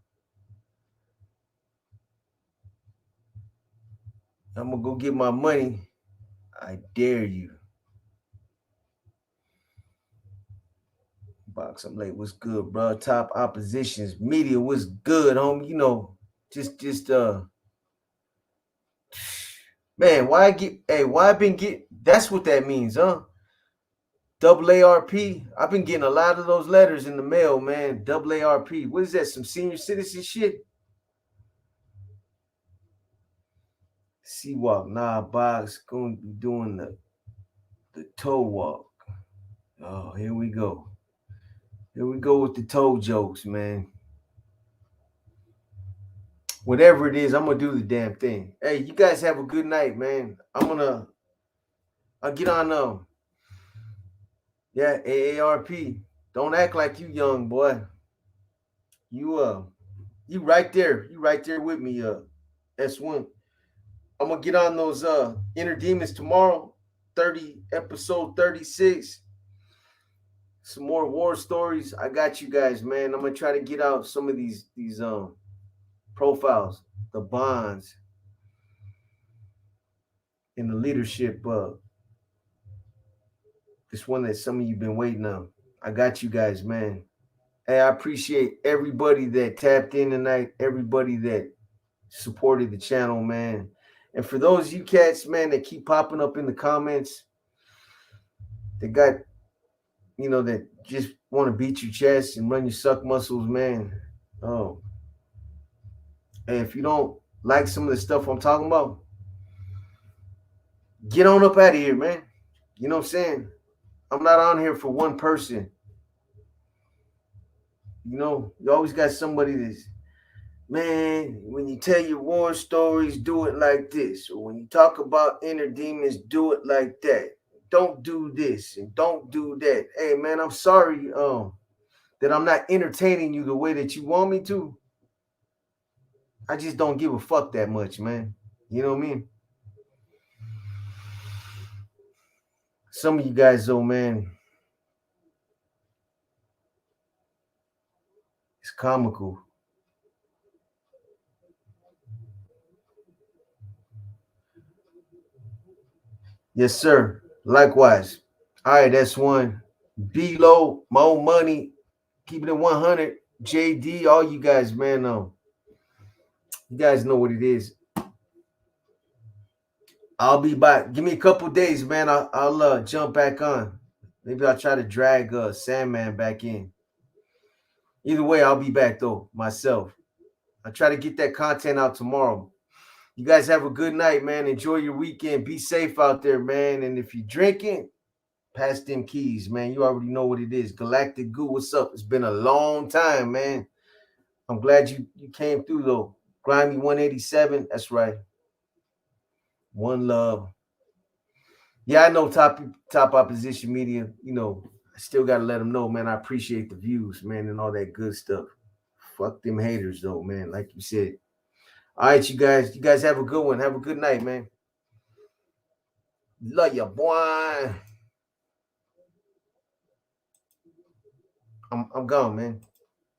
I'm gonna go get my money. I dare you. Box, I'm late. What's good, bro? Top oppositions, media, what's good, homie? You know, just man, why I get why I been get that's what that means, huh? Double ARP. I've been getting a lot of those letters in the mail, man. Double ARP. What is that? Some senior citizen shit? Sea walk. Nah, Box gonna be doing the toe walk. Oh, here we go. Here we go with the toe jokes, man. Whatever it is, I'm gonna do the damn thing. Hey, you guys have a good night, man. I'll get on yeah, AARP. Don't act like you young, boy. You right there. You right there with me, S1. I'm gonna get on those inner demons tomorrow. 30 episode 36. Some more war stories. I got you guys, man. I'm gonna try to get out some of these profiles, the bonds, in the leadership. This one that some of you been waiting on. I got you guys, man. Hey, I appreciate everybody that tapped in tonight, everybody that supported the channel, man. And for those you cats, man, that keep popping up in the comments, that got, that just want to beat your chest and run your suck muscles, man. Oh, and if you don't like some of the stuff I'm talking about, get on up out of here, man. You know what I'm saying? I'm not on here for one person. You always got somebody that's, man, when you tell your war stories, do it like this. Or when you talk about inner demons, do it like that. Don't do this and don't do that. Hey, man, I'm sorry that I'm not entertaining you the way that you want me to. I just don't give a fuck that much, man. You know what I mean? Some of you guys, though, man, it's comical. Yes, sir. Likewise. All right, that's one. B-Low, my own money, keeping it 100. JD, all you guys, man, you guys know what it is. I'll be back. Give me a couple days, man. I'll jump back on. Maybe I'll try to drag Sandman back in. Either way, I'll be back though myself. I'll try to get that content out tomorrow. You guys have a good night, man. Enjoy your weekend. Be safe out there, man. And if you're drinking, pass them keys, man. You already know what it is. Galactic Goo, what's up? It's been a long time, man. I'm glad you came through though. Grimy 187. That's right. One love. Yeah, I know top opposition media. I still gotta let them know, man. I appreciate the views, man, and all that good stuff. Fuck them haters, though, man. Like you said. All right, you guys. You guys have a good one. Have a good night, man. Love ya, boy. I'm gone, man.